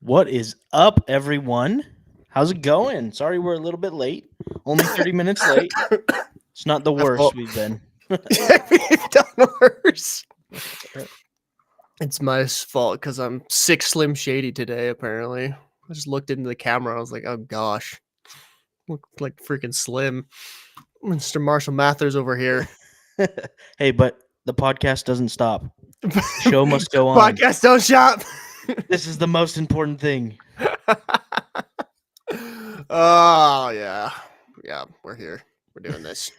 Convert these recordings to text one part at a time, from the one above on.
What is up, everyone? How's it going? Sorry we're a little bit late. Only 30 minutes late. It's not the worst we've been. We've done worse. It's my fault because I'm sick, slim, shady today. Apparently, I just looked into the camera. I was like, "Oh gosh, look like freaking slim." Mr. Marshall Mathers over here. Hey, but the podcast doesn't stop. Show must go on. Podcast don't shop. This is the most important thing. Oh yeah, we're here. We're doing this.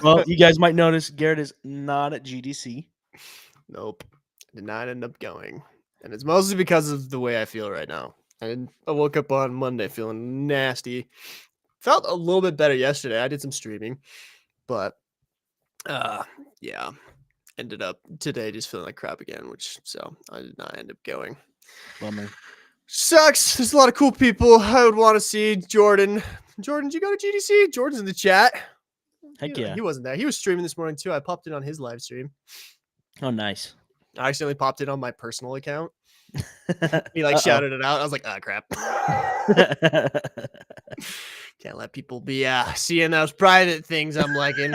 Well, you guys might notice Garett is not at GDC. Nope, did not end up going, and it's mostly because of the way I feel right now. And I woke up on Monday feeling nasty. Felt a little bit better yesterday. I did some streaming, but yeah, ended up today just feeling like crap again, so I did not end up going. Bummer. Sucks. There's a lot of cool people I would want to see. Jordan, did you go to GDC? Jordan's in the chat. Heck yeah. He wasn't there. He was streaming this morning too. I popped in on his live stream. Oh, nice. I accidentally popped in on my personal account. He shouted it out. I was like, crap. Can't let people be seeing those private things I'm liking.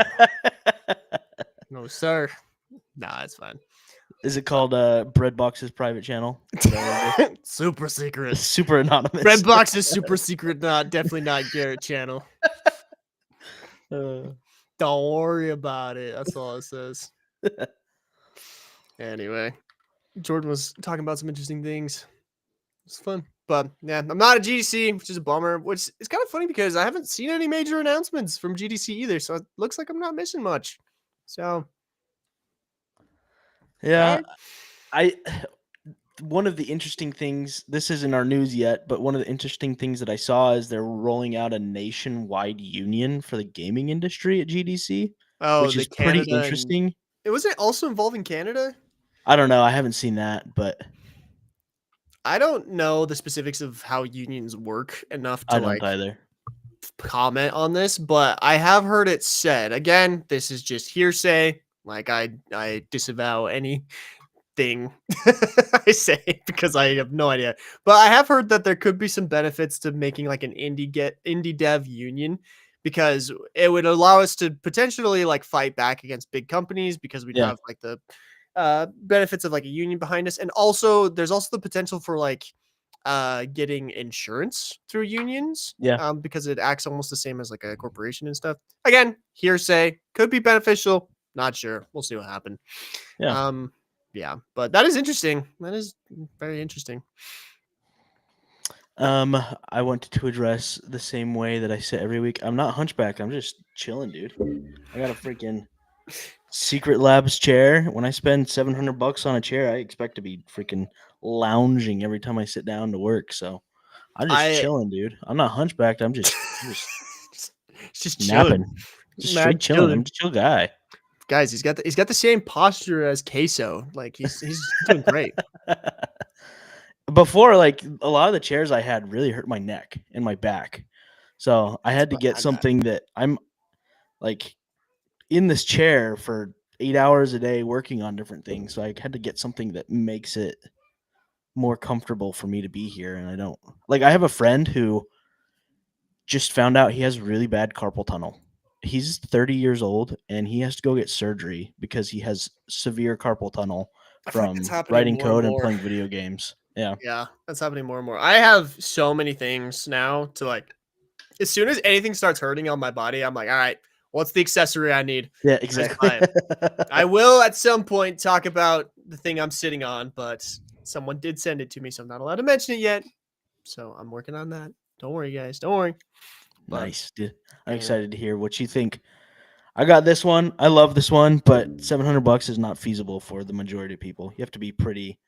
No, sir. Nah, it's fine. Is it called Breadbox's private channel? Super secret. Super anonymous. Breadbox is super secret. Definitely not Garett channel. Don't worry about it. That's all it says. Anyway, Jordan was talking about some interesting things. It's fun. But yeah, I'm not at GDC, which is a bummer, which is kind of funny because I haven't seen any major announcements from GDC either. So it looks like I'm not missing much. So yeah, one of the interesting things, this isn't our news yet, but one of the interesting things that I saw is they're rolling out a nationwide union for the gaming industry at GDC, which is pretty interesting. Was it also involving Canada? I don't know. I haven't seen that, but I don't know the specifics of how unions work enough to either comment on this, but I have heard it said. Again, this is just hearsay. Like I disavow anything I say because I have no idea. But I have heard that there could be some benefits to making like an indie dev union, because it would allow us to potentially fight back against big companies because we'd have the benefits of a union behind us. And also there's also the potential for getting insurance through unions. Because it acts almost the same as a corporation and stuff. Again, hearsay, could be beneficial. Not sure. We'll see what happens. Yeah. But that is interesting. That is very interesting. I want to address the same way that I say every week. I'm not hunchback. I'm just chilling, dude. I got a freaking Secret Labs chair. When I spend $700 on a chair, I expect to be freaking lounging every time I sit down to work. So I'm just chilling, dude. I'm not hunchbacked. I'm just napping. Just straight chilling. I'm a chill guy. Guys, he's got the same posture as Queso. He's doing great. Before, a lot of the chairs I had really hurt my neck and my back. So I had to get something that I'm in this chair for 8 hours a day working on different things. So I had to get something that makes it more comfortable for me to be here. And I don't I have a friend who just found out he has really bad carpal tunnel. He's 30 years old and he has to go get surgery because he has severe carpal tunnel from writing code and playing video games. Yeah, that's happening more and more. I have so many things now to as soon as anything starts hurting on my body, I'm like, all right, what's the accessory I need? Yeah, exactly. I will at some point talk about the thing I'm sitting on, but someone did send it to me, so I'm not allowed to mention it yet. So I'm working on that. Don't worry, guys. Don't worry. Nice, dude. I'm excited to hear what you think. I got this one. I love this one, but $700 is not feasible for the majority of people. You have to be pretty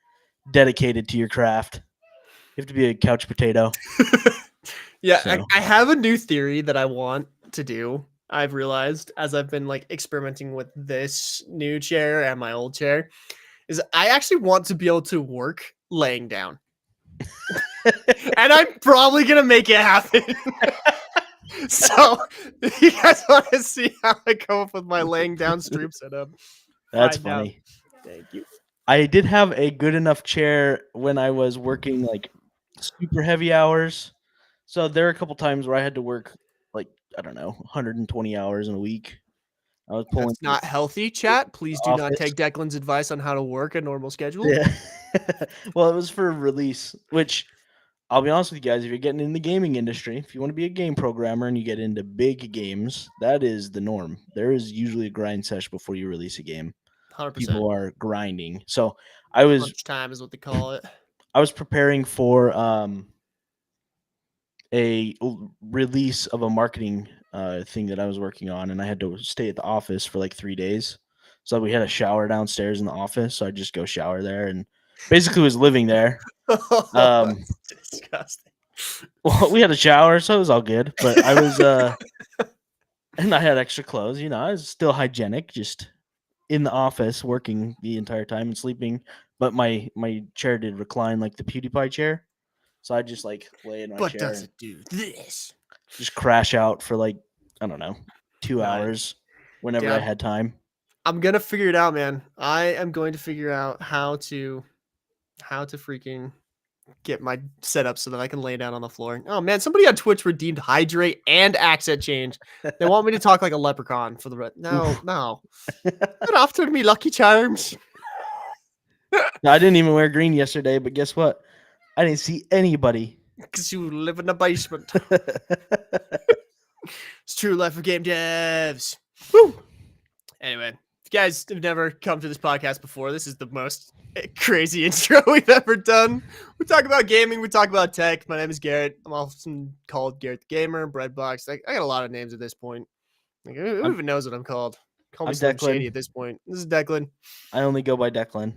dedicated to your craft. You have to be a couch potato. Yeah, so. I have a new theory that I want to do. I've realized as I've been experimenting with this new chair and my old chair, is I actually want to be able to work laying down. And I'm probably going to make it happen. So, if you guys want to see how I come up with my laying down stream setup, that's funny. Thank you. I did have a good enough chair when I was working like super heavy hours. So there are a couple times where I had to work like I don't know 120 hours in a week. I was pulling That's not healthy, the chat. Please do not office. take Declan's advice on how to work a normal schedule. Yeah. Well, it was for release, which I'll be honest with you guys, if you're getting in the gaming industry, if you want to be a game programmer and you get into big games, that is the norm. There is usually a grind session before you release a game. 100%. People are grinding. So I was Crunch time is what they call it. I was preparing for release of a marketing thing that I was working on, and I had to stay at the office for like 3 days. So we had a shower downstairs in the office, so I just go shower there, and basically was living there. Oh, that's disgusting. Well, we had a shower, so it was all good. But I was and I had extra clothes. You know, I was still hygienic, just in the office working the entire time and sleeping. But my chair did recline like the PewDiePie chair, so I just like lay in my But chair does and it do this? just crash out for like I don't know 2 hours Dude, whenever I had time. I'm gonna figure it out, man. I am going to figure out how to freaking get my setup so that I can lay down on the floor. Oh man, somebody on Twitch redeemed hydrate and accent change. They want me to talk like a leprechaun for the rest. No, Oof. no. Get after me, Lucky Charms. No, I didn't even wear green yesterday, but guess what? I didn't see anybody. Because you live in the basement. It's true life of game devs. Woo! Anyway, if you guys have never come to this podcast before, this is the most crazy intro we've ever done. We talk about gaming, we talk about tech. My name is Garrett. I'm often called Garrett the Gamer, Breadbox. I got a lot of names at this point. Like, who I'm, even knows what I'm called? Call me I'm Slim Shady Declan. at this point. This is Declan. I only go by Declan.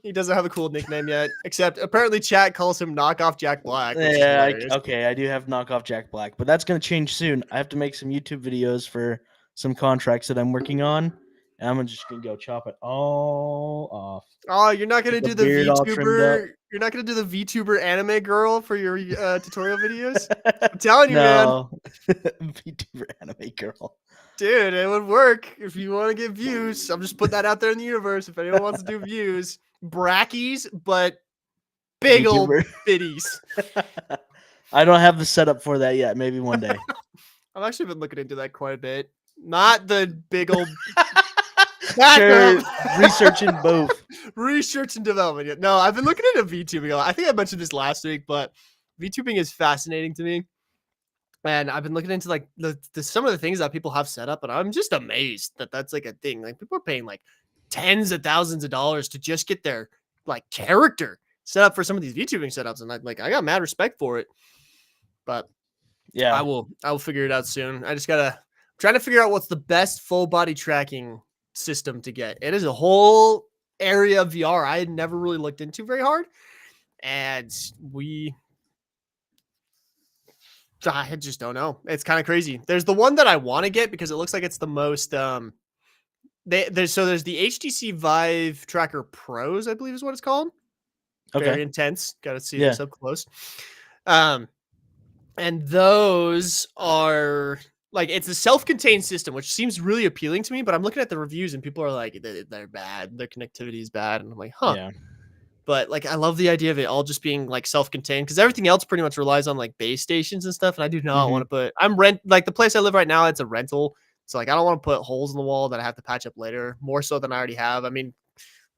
He doesn't have a cool nickname yet, except apparently chat calls him Knockoff Jack Black, which is Yeah, hilarious. okay, I do have knockoff Jack Black, but that's gonna change soon. I have to make some YouTube videos for some contracts that I'm working on, and I'm just gonna go chop it all off. Oh, you're not gonna Get the do the beard all trimmed up. VTuber. You're not gonna do the VTuber anime girl for your tutorial videos. I'm telling you, man, No, VTuber anime girl. dude, it would work if you want to get views. I'm just putting that out there in the universe. If anyone wants to do views, brackies, but big old VTuber. bitties. I don't have the setup for that yet. Maybe one day. I've actually been looking into that quite a bit. Not the big old Sure, researching both. research and development. Yet. No, I've been looking into VTubing a lot. I think I mentioned this last week, but VTubing is fascinating to me. And I've been looking into like the some of the things that people have set up, and I'm just amazed that that's like a thing. Like people are paying like tens of thousands of dollars to just get their like character set up for some of these VTubing setups, and I got mad respect for it. But Yeah, I will figure it out soon. I just gotta trying to figure out what's the best full body tracking system to get. It is a whole area of VR I had never really looked into very hard, and I just don't know. It's kind of crazy. There's the one that I want to get because it looks like it's the most there's the HTC Vive Tracker Pros, I believe is what it's called. okay. Very intense. Got to see Yeah. this up close. And those are like it's a self-contained system, which seems really appealing to me. But I'm looking at the reviews and people are like they're bad. Their connectivity is bad, and I'm like, huh. Yeah. But like I love the idea of it all just being like self-contained because everything else pretty much relies on like base stations and stuff. And I do not want to put like the place I live right now, it's a rental. So like I don't want to put holes in the wall that I have to patch up later, more so than I already have. I mean,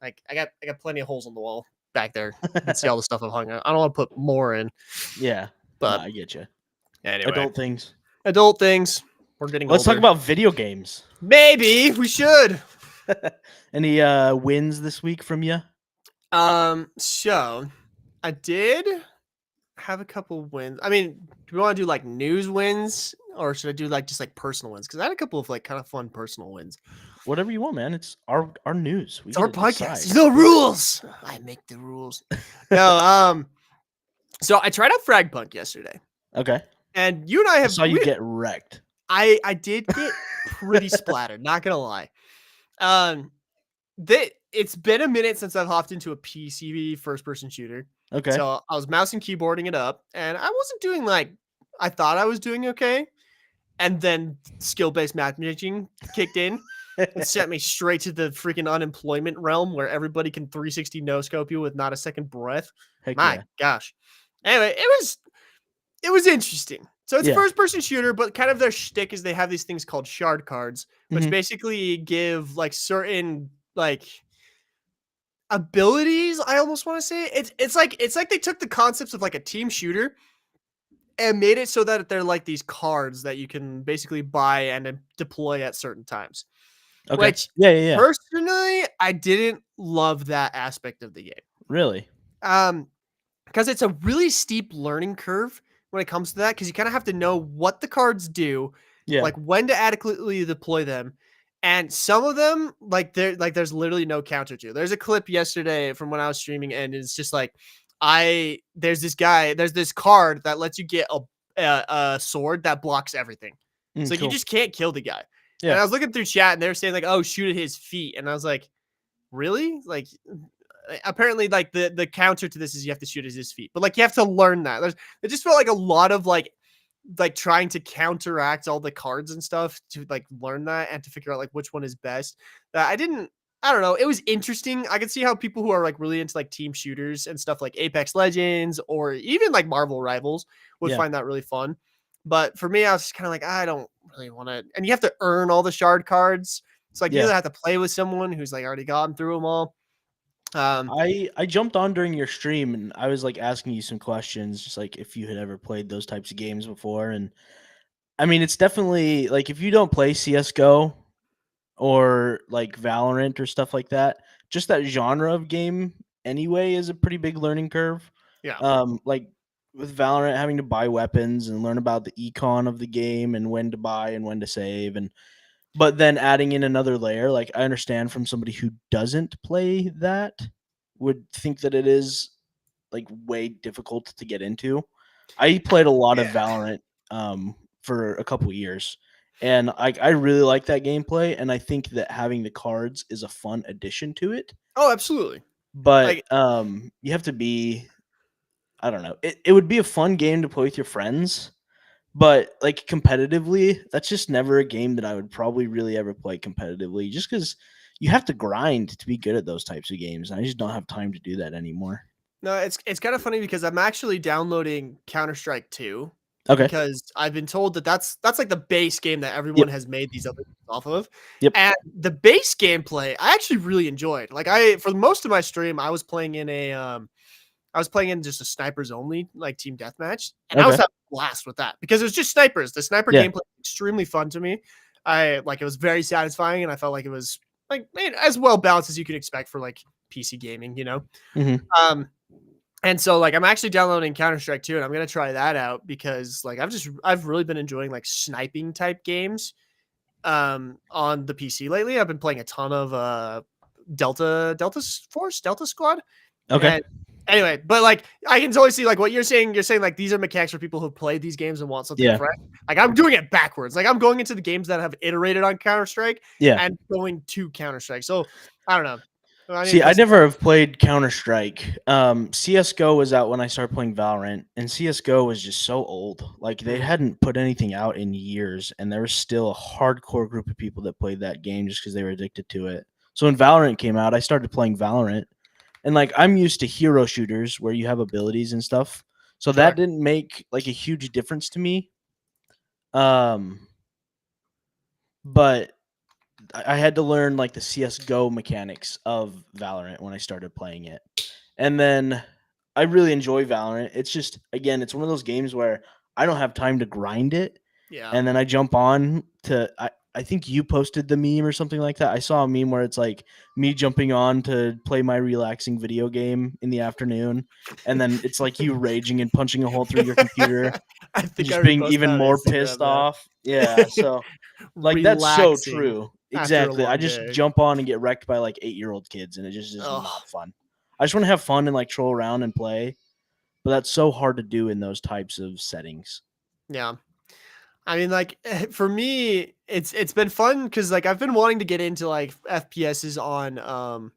like I got plenty of holes in the wall back there. You can see all the stuff I've hung out. I don't want to put more in. Yeah. But I get you. anyway. Adult things. We're getting Let's older. talk about video games. Maybe we should. Any wins this week from you? So I did have a couple wins. I mean, do we want to do like news wins or should I do like just like personal wins? Because I had a couple of like kind of fun personal wins. Whatever you want, man. It's our news. It's our podcast. The rules. I make the rules. No, so I tried out Frag Punk yesterday. Okay. And you and I saw you get wrecked. I did get pretty splattered, not gonna lie. It's been a minute since I've hopped into a PC first-person shooter. Okay. So I was mouse and keyboarding it up, and I wasn't doing like I thought I was doing okay. And then skill-based matchmaking kicked in. It sent me straight to the freaking unemployment realm where everybody can 360 no scope you with not a second breath. Heck My yeah. gosh. Anyway, it was interesting. So it's a Yeah. first person shooter, but kind of their shtick is they have these things called shard cards, which Mhm. basically give like certain like abilities. I almost want to say it's like they took the concepts of like a team shooter and made it so that they're like these cards that you can basically buy and then deploy at certain times. Okay. Which Yeah, yeah, yeah. personally, I didn't love that aspect of the game. Really? Um, because it's a really steep learning curve when it comes to that, because you kind of have to know what the cards do, Yeah. like when to adequately deploy them. And some of them, there's literally no counter to. There's a clip yesterday from when I was streaming, and it's just like there's this card that lets you get a sword that blocks everything. So you Cool. just can't kill the guy. And Yeah. I was looking through chat and they were saying like, "Oh, shoot at his feet." And I was like, "Really?" Like apparently like the counter to this is you have to shoot at his feet. But like you have to learn that. It just felt like a lot of like trying to counteract all the cards and stuff to like learn that and to figure out like which one is best. That I don't know. It was interesting. I could see how people who are like really into like team shooters and stuff like Apex Legends or even like Marvel Rivals would Yeah. find that really fun. But for me, I was just kind of like, I don't really want to. And you have to earn all the shard cards. So like you Yeah. either have to play with someone who's like already gotten through them all. Um, I jumped on during your stream and I was like asking you some questions, just like if you had ever played those types of games before. And I mean, it's definitely like if you don't play CS:GO or like Valorant or stuff like that, just that genre of game anyway is a pretty big learning curve. yeah, Like with Valorant, having to buy weapons and learn about the econ of the game and when to buy and when to save, and but then adding in another layer, like I understand from somebody who doesn't play that would think that it is like way difficult to get into. I played a lot of yeah. Valorant for a couple years, and I really like that gameplay, and I think that having the cards is a fun addition to it. Oh, absolutely. But Like, you have to be, I don't know. It would be a fun game to play with your friends, but like competitively, that's just never a game that I would probably really ever play competitively, just because you have to grind to be good at those types of games. And I just don't have time to do that anymore. no, it's kind of funny because I'm actually downloading Counter-Strike 2 Okay. because I've been told that that's like the base game that everyone Yep. has made these other games off of. Yep. And the base gameplay I actually really enjoyed. Like for most of my stream, I was playing in just a snipers only like team deathmatch, and I was Okay. having a blast with that because it was just snipers. The sniper Yeah. gameplay was extremely fun to me. I like it was very satisfying, and I felt like it was like as well balanced as you could expect for like PC gaming, you know. Hmm. Um, and so like I'm actually downloading Counter Strike 2, and I'm gonna try that out because like I've really been enjoying like sniping type games on the PC lately. I've been playing a ton of Delta Force, Delta Squad. Okay. And anyway, but like I can totally see like what you're saying. You're saying like these are mechanics for people who play these games and want something Yeah. fresh. Like I'm doing it backwards. Like I'm going into the games that have iterated on Counter Strike Yeah. and going to Counter Strike. So I don't know. I need to See, I put some. never have played Counter Strike. CS:GO was out when I started playing Valorant, and CS:GO was just so old. Like they Mhm. hadn't put anything out in years, and there was still a hardcore group of people that played that game just because they were addicted to it. So when Valorant came out, I started playing Valorant, and like I'm used to hero shooters where you have abilities and stuff. So that Sure. didn't make like a huge difference to me. Um, but I had to learn like the CS:GO mechanics of Valorant when I started playing it. And then I really enjoy Valorant. It's just again, it's one of those games where I don't have time to grind it, Yeah. and then I jump on to I think you posted the meme or something like that. I saw a meme where it's like me jumping on to play my relaxing video game in the afternoon, and then it's like you raging and punching a hole through your computer I and think I just being reposted even that on more pissed Instagram. off. Yeah, Yeah. so like that's so Relaxing true. after a Exactly. I long just day. jump on and get wrecked by like 8-year-old kids, and it just is Oh, not fun. I just want to have fun and like troll around and play, but that's so hard to do in those types of settings. yeah. I mean, like for me, it's been fun because like I've been wanting to get into like FPSs on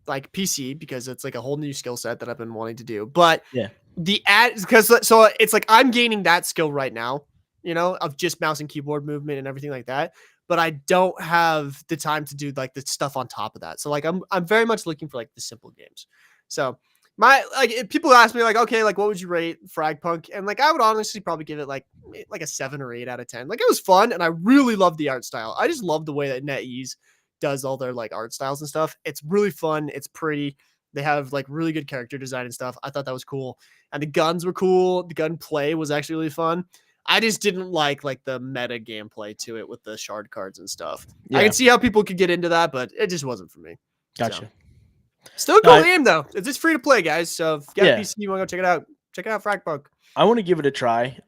like PC because it's like a whole new skill set that I've been wanting to do. But Yeah. the ad because so it's like I'm gaining that skill right now, you know, of just mouse and keyboard movement and everything like that. but I don't have the time to do like the stuff on top of that. So like I'm very much looking for like the simple games. So my like if people ask me like, okay, like what would you rate Fragpunk? And like I would honestly probably give it like a 7 or 8 out of 10. Like it was fun and I really love the art style. I just love the way that NetEase does all their like art styles and stuff. It's really fun. It's pretty. They have like really good character design and stuff. I thought that was cool. And the guns were cool. The gun play was actually really fun. I just didn't like the meta gameplay to it with the shard cards and stuff. I Yeah, can see how people could get into that, but it just wasn't for me. gotcha. So still a No, cool game though. It's just free to play, guys. So if you got a yeah, PC, you want to go check it out. Check it out, Fragpunk. I want to give it a try.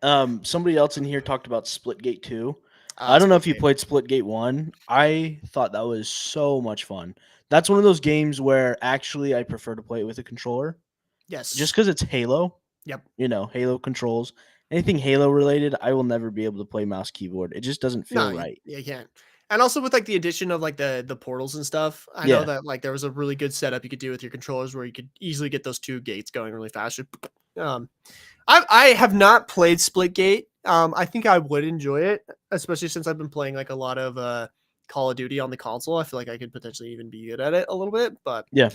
Somebody else in here talked about Splitgate 2. I don't know if you Splitgate. played Splitgate 1. I thought that was so much fun. That's one of those games where actually I prefer to play it with a controller just Yes. because it's Halo. Yep. You know, Halo controls. Anything Halo related, I will never be able to play mouse keyboard. It just doesn't feel No, right. you can't. And also with like the addition of like the portals and stuff, I know Yeah. that like there was a really good setup you could do with your controllers where you could easily get those two gates going really fast. Um, I have not played Splitgate. I think I would enjoy it, especially since I've been playing like a lot of Call of Duty on the console. I feel like I could potentially even be good at it a little bit, but Yeah.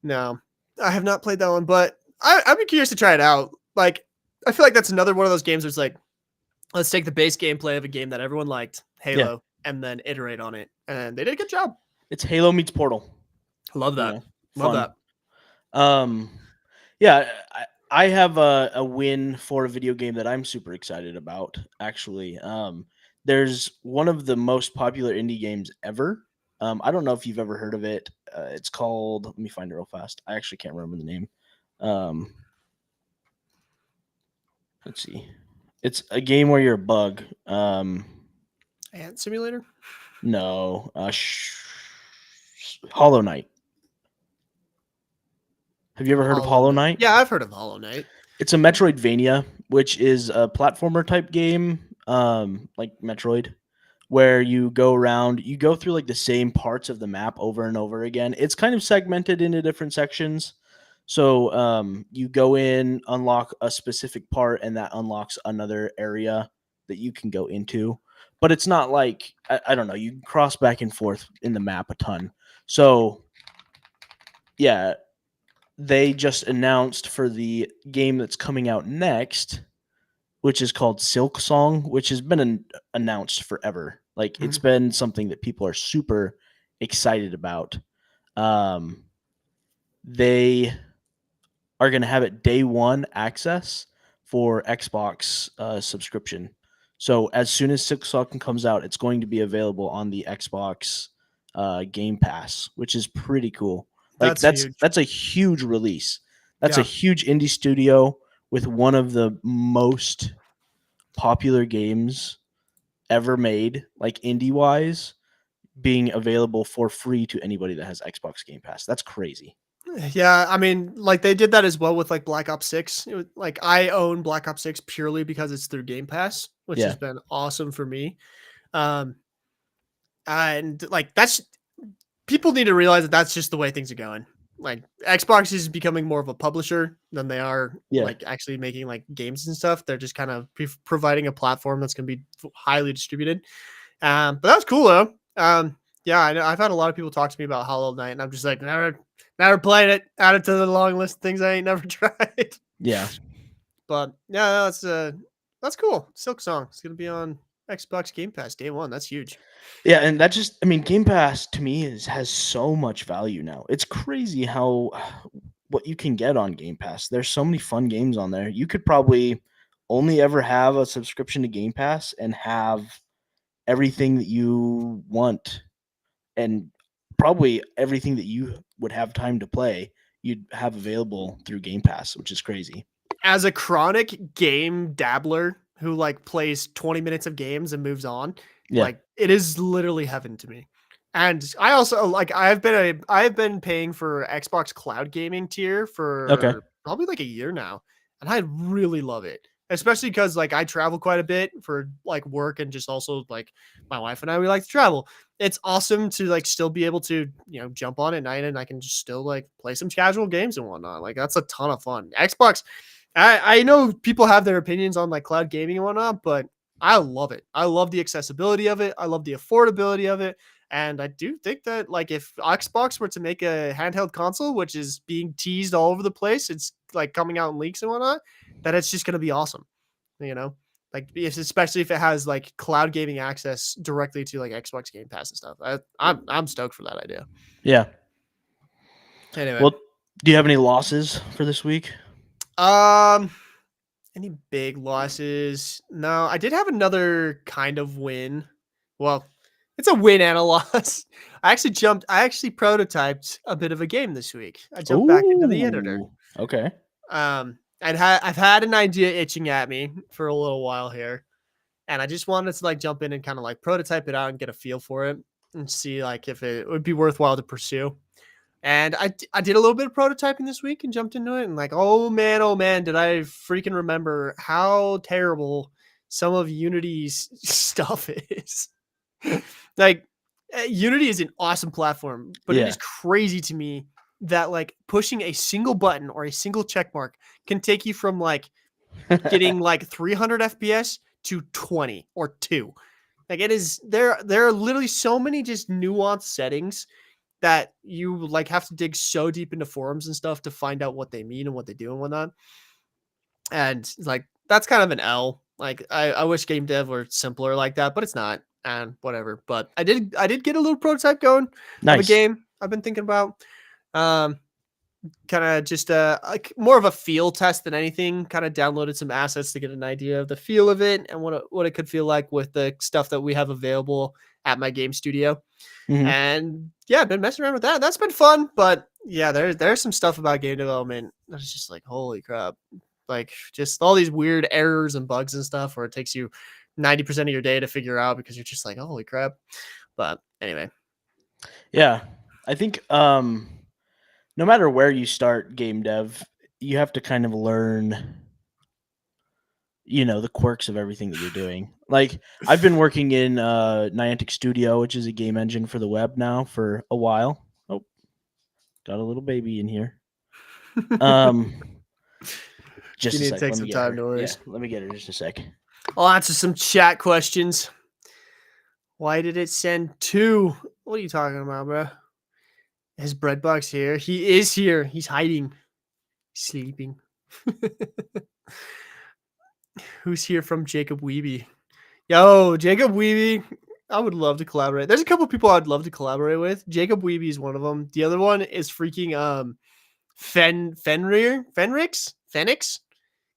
no, I have not played that one. But I'd be curious to try it out. Like, I feel like that's another one of those games where it's like, let's take the base gameplay of a game that everyone liked, Yeah. Halo, and then iterate on it. And they did a good job. It's Halo meets Portal. Love You that. know, Love fun. that. Yeah, I have a win for a video game that I'm super excited about, actually. There's one of the most popular indie games ever. I don't know if you've ever heard of it. It's called, let me find it real fast. I actually can't remember the name. Let's see. It's a game where you're a bug. Ant Simulator? No. Hollow Knight. Have you ever heard of Hollow Knight? Yeah, I've heard of Hollow Knight. It's a Metroidvania, which is a platformer type game, like Metroid, where you go around, you go through like the same parts of the map over and over again. It's kind of segmented into different sections. So you go in, unlock a specific part, and that unlocks another area that you can go into. But it's not like, I don't know, you can cross back and forth in the map a ton. So, yeah, they just announced for the game that's coming out next, which is called Silk Song, which has been announced forever. Like it's been something that people are super excited about. They are going to have it day one access for Xbox subscription. So as soon as Silk Song comes out, it's going to be available on the Xbox Game Pass, which is pretty cool. Like That's huge. that's a huge release. That's a Yeah. huge indie studio with one of the most popular games ever made, like indie wise, being available for free to anybody that has Xbox Game Pass. That's crazy. Yeah, I mean, like they did that as well with like Black Ops 6. Like I own Black Ops 6 purely because it's through Game Pass, which Yeah. has been awesome for me. Um and like that's people need to realize that that's just the way things are going. Like Xbox is becoming more of a publisher than they are Yeah. like actually making like games and stuff. They're just kind of providing a platform that's going to be highly distributed. But that was cool though. Yeah, I know I've had a lot of people talk to me about Hollow Knight, and I'm just like never played it. Add it to the long list of things I ain't never tried. Yeah. But yeah, that's cool. Silk Song. It's gonna be on Xbox Game Pass day one. That's huge. Yeah, and that just, I mean, Game Pass to me has so much value now. It's crazy how what you can get on Game Pass. There's so many fun games on there. You could probably only ever have a subscription to Game Pass and have everything that you want, and probably everything that you would have time to play, you'd have available through Game Pass, which is crazy. As a chronic game dabbler who like plays 20 minutes of games and moves on, Yeah. like it is literally heaven to me. And I also like I've been paying for Xbox Cloud Gaming tier Okay. for probably like a year now, and I really love it. Especially because like I travel quite a bit for like work and just also like my wife and I we like to travel. It's awesome to like still be able to jump on at night and I can just still like play some casual games and whatnot. Like that's a ton of fun. Xbox, I know people have their opinions on like cloud gaming and whatnot, but I love it. I love the accessibility of it. I love the affordability of it. And I do think that like if Xbox were to make a handheld console, which is being teased all over the place, it's like coming out in leaks and whatnot, that it's just gonna be awesome. You know? Like especially if it has like cloud gaming access directly to like Xbox Game Pass and stuff. I'm stoked for that idea. Yeah. Anyway. Well, do you have any losses for this week? Um Any big losses? No, I did have another kind of win. Well, it's a win and a loss. I actually prototyped a bit of a game this week. I jumped back into the editor. Ooh. Okay. I've had an idea itching at me for a little while here, and I just wanted to like jump in and kind of like prototype it out and get a feel for it and see like if it would be worthwhile to pursue. And I did a little bit of prototyping this week and jumped into it. And like, oh man, did I freaking remember how terrible some of Unity's stuff is. Like, Unity is an awesome platform, but it Yeah. is crazy to me that like pushing a single button or a single check mark can take you from like getting like 300 FPS to 20 or 2. Like it is there are literally so many just nuanced settings that you like have to dig so deep into forums and stuff to find out what they mean and what they do and whatnot. And like that's kind of an L. Like I wish game dev were simpler like that, but it's not. And whatever. But I did get a little prototype going of a Nice. game I've been thinking about. Um kind of just like more of a feel test than anything. Kind of downloaded some assets to get an idea of the feel of it and what it could feel like with the stuff that we have available at my game studio. Mhm. And yeah, I've been messing around with that. That's been fun, but yeah, there's some stuff about game development that's just like holy crap. Like just all these weird errors and bugs and stuff where it takes you 90% of your day to figure out because you're just like, holy crap. But anyway. Yeah. I think no matter where you start game dev, you have to kind of learn, the quirks of everything that you're doing. Like I've been working in Niantic Studio, which is a game engine for the web now for a while. Oh, got a little baby in here. Um You just a need to sec. take Let me some get time, her. no Yeah, worries. let me get her just a sec. I'll answer some chat questions. Why did it send 2? What are you talking about, bro? His breadbox here. He is here. He's hiding. Sleeping. Who's here from Jacob Weeby? Yo, Jacob Weeby. I would love to collaborate. There's a couple people I'd love to collaborate with. Jacob Weeby is one of them. The other one is freaking Fenix.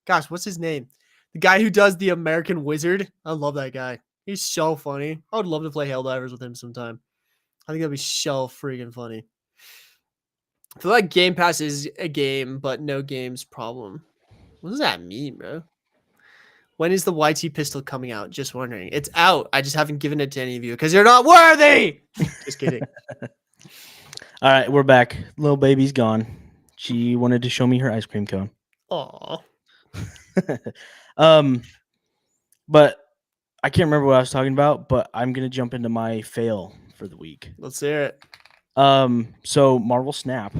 Gosh, what's his name? The guy who does the American Wizard. I love that guy. He's so funny. I would love to play Helldivers with him sometime. I think that'd be so freaking funny. I feel like Game Pass is a game, but no games problem. What does that mean, bro? When is the YT pistol coming out? Just wondering. It's out. I just haven't given it to any of you because you're not worthy. Just kidding. All right, we're back. Little baby's gone. She wanted to show me her ice cream cone. Aw. But I can't remember what I was talking about, but I'm gonna jump into my fail for the week. Let's hear it. So Marvel Snap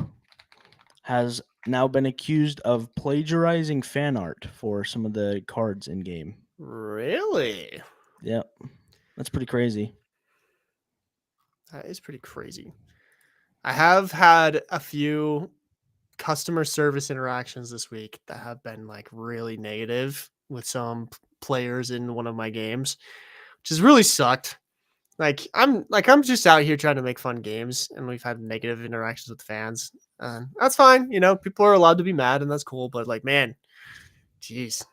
has now been accused of plagiarizing fan art for some of the cards in game. Really? Yep. That's pretty crazy. That is pretty crazy. I have had a few customer service interactions this week that have been like really negative with some players in one of my games, which has really sucked. I'm just out here trying to make fun games, and we've had negative interactions with fans. That's fine, people are allowed to be mad, and that's cool. But like, man, jeez,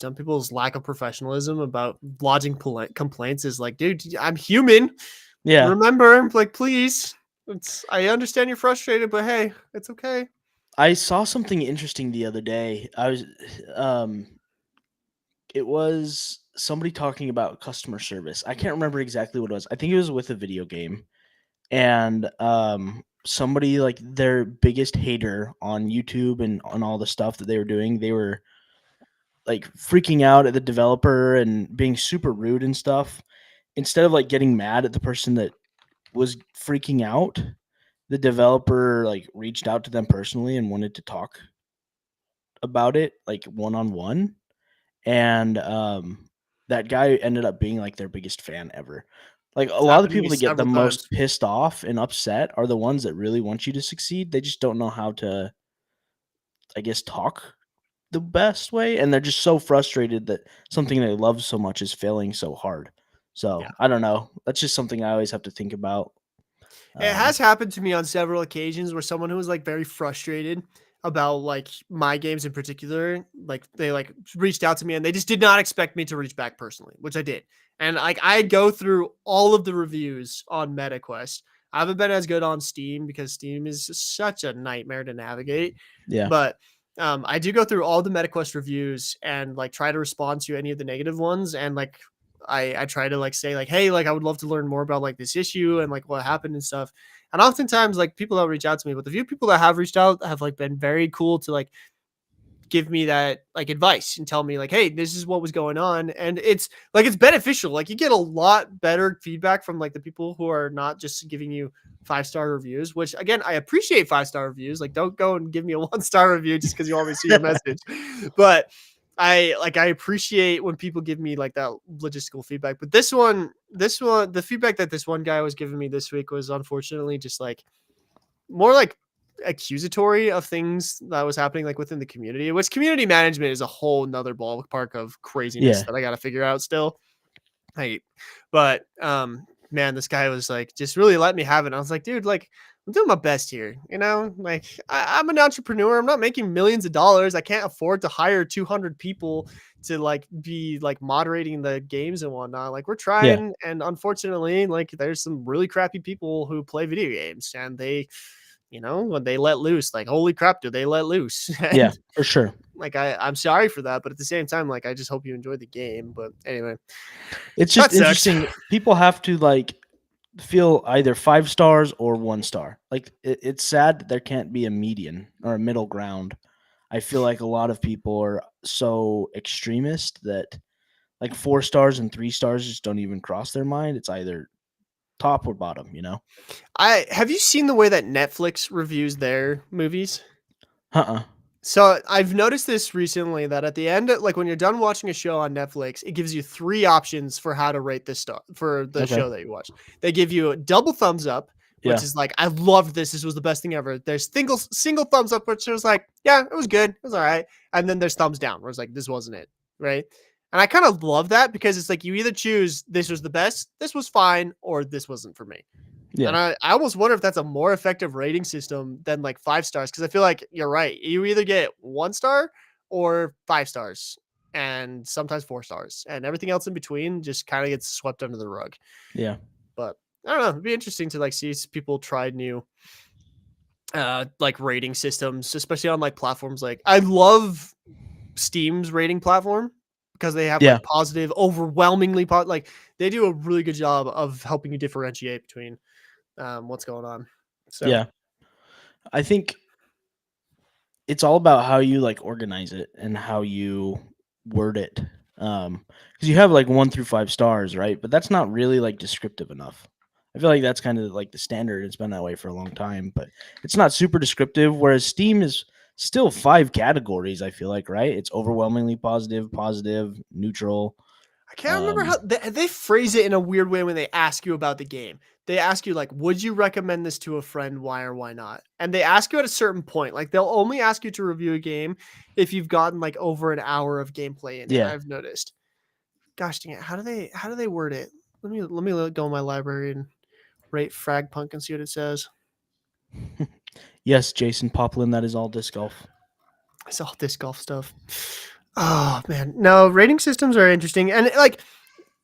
some people's lack of professionalism about lodging complaints is like, dude, I'm human. Yeah. Remember, like, please. I understand you're frustrated, but hey, it's okay. I saw something interesting the other day. It was somebody talking about customer service. I can't remember exactly what it was. I think it was with a video game. And somebody like their biggest hater on YouTube and on all the stuff that they were doing, they were like freaking out at the developer and being super rude and stuff. Instead of like getting mad at the person that was freaking out, the developer like reached out to them personally and wanted to talk about it like one on one. And that guy ended up being like their biggest fan ever. Like a It's lot of the happened to me people that get the several most times. pissed off and upset are the ones that really want you to succeed. They just don't know how to, I guess, talk the best way, and they're just so frustrated that something they love so much is failing so hard. Yeah. So I don't know. That's just something I always have to think about. It Um, has happened to me on several occasions where someone who was like very frustrated about like my games in particular, like they like reached out to me and they just did not expect me to reach back personally, which I did. And like I go through all of the reviews on MetaQuest. I haven't been as good on Steam because Steam is just such a nightmare to navigate. yeah, But I do go through all the MetaQuest reviews and like try to respond to any of the negative ones. And like I try to like say like, hey, like I would love to learn more about like this issue and like what happened and stuff. And oftentimes like people don't reach out to me, but the few people that have reached out have like been very cool to like give me that like advice and tell me like, hey, this is what was going on. And it's like it's beneficial. Like you get a lot better feedback from like the people who are not just giving you 5-star reviews, which again, I appreciate 5-star reviews. Like don't go and give me a 1-star review just because you want me to see your message. But I appreciate when people give me like that logistical feedback. But this one, the feedback that this one guy was giving me this week was unfortunately just like more like accusatory of things that was happening like within the community, which community management is a whole nother ballpark of craziness yeah, that I got to figure out still. I, but man, this guy was like just really let me have it. And I was like, dude, like I'm doing my best here, you know. Like I'm an entrepreneur. I'm not making millions of dollars. I can't afford to hire 200 people to like be like moderating the games and whatnot. Like we're yeah, trying, and unfortunately, like there's some really crappy people who play video games, and they, you know, when they let loose, like holy crap, do they let loose? yeah, And for sure. like I'm sorry for that, but at the same time, like I just hope you enjoy the game. But anyway, It's that just sucks. interesting. People have to like feel either 5 stars or 1 star. Like it's sad that there can't be a median or a middle ground. I feel like a lot of people are so extremist that like 4 stars and 3 stars just don't even cross their mind. It's either top or bottom, you know? I have you seen the way that Netflix reviews their movies? Uh-uh. So I've noticed this recently that at the end, like when you're done watching a show on Netflix, it gives you 3 options for how to rate this star for the Okay. show that you watch. They give you a double thumbs up, which Yeah. is like I loved this. This was the best thing ever. There's single thumbs up, which was like yeah, it was good, it was all right. And then there's thumbs down, where it's like this wasn't it, right? And I kind of love that because it's like you either choose this was the best, this was fine, or this wasn't for me. And Yeah. I almost wonder if that's a more effective rating system than like 5 stars. Cause I feel like you're right. You either get 1 star or 5 stars and sometimes 4 stars, and everything else in between just kind of gets swept under the rug. Yeah. But I don't know. It'd be interesting to like see people try new like rating systems, especially on like platforms. Like I love Steam's rating platform because they have Yeah. like positive, overwhelmingly like they do a really good job of helping you differentiate between what's going on. So Yeah. I think it's all about how you like organize it and how you word it. Because you have like 1 through 5 stars, right? But that's not really like descriptive enough. I feel like that's kind of like the standard. It's been that way for a long time, but it's not super descriptive. Whereas Steam is still 5 categories. I feel like, right? It's overwhelmingly positive, positive, neutral. I can't remember Um, how they phrase it in a weird way when they ask you about the game. They ask you like, "Would you recommend this to a friend? Why or why not?" And they ask you at a certain point. Like they'll only ask you to review a game if you've gotten like over an hour of gameplay in it. yeah, I've noticed. Gosh dang it! How do they word it? Let me go in my library and rate Fragpunk and see what it says. yes, Jason Poplin. That is all disc golf. It's all disc golf stuff. Oh man, no, rating systems are interesting, and like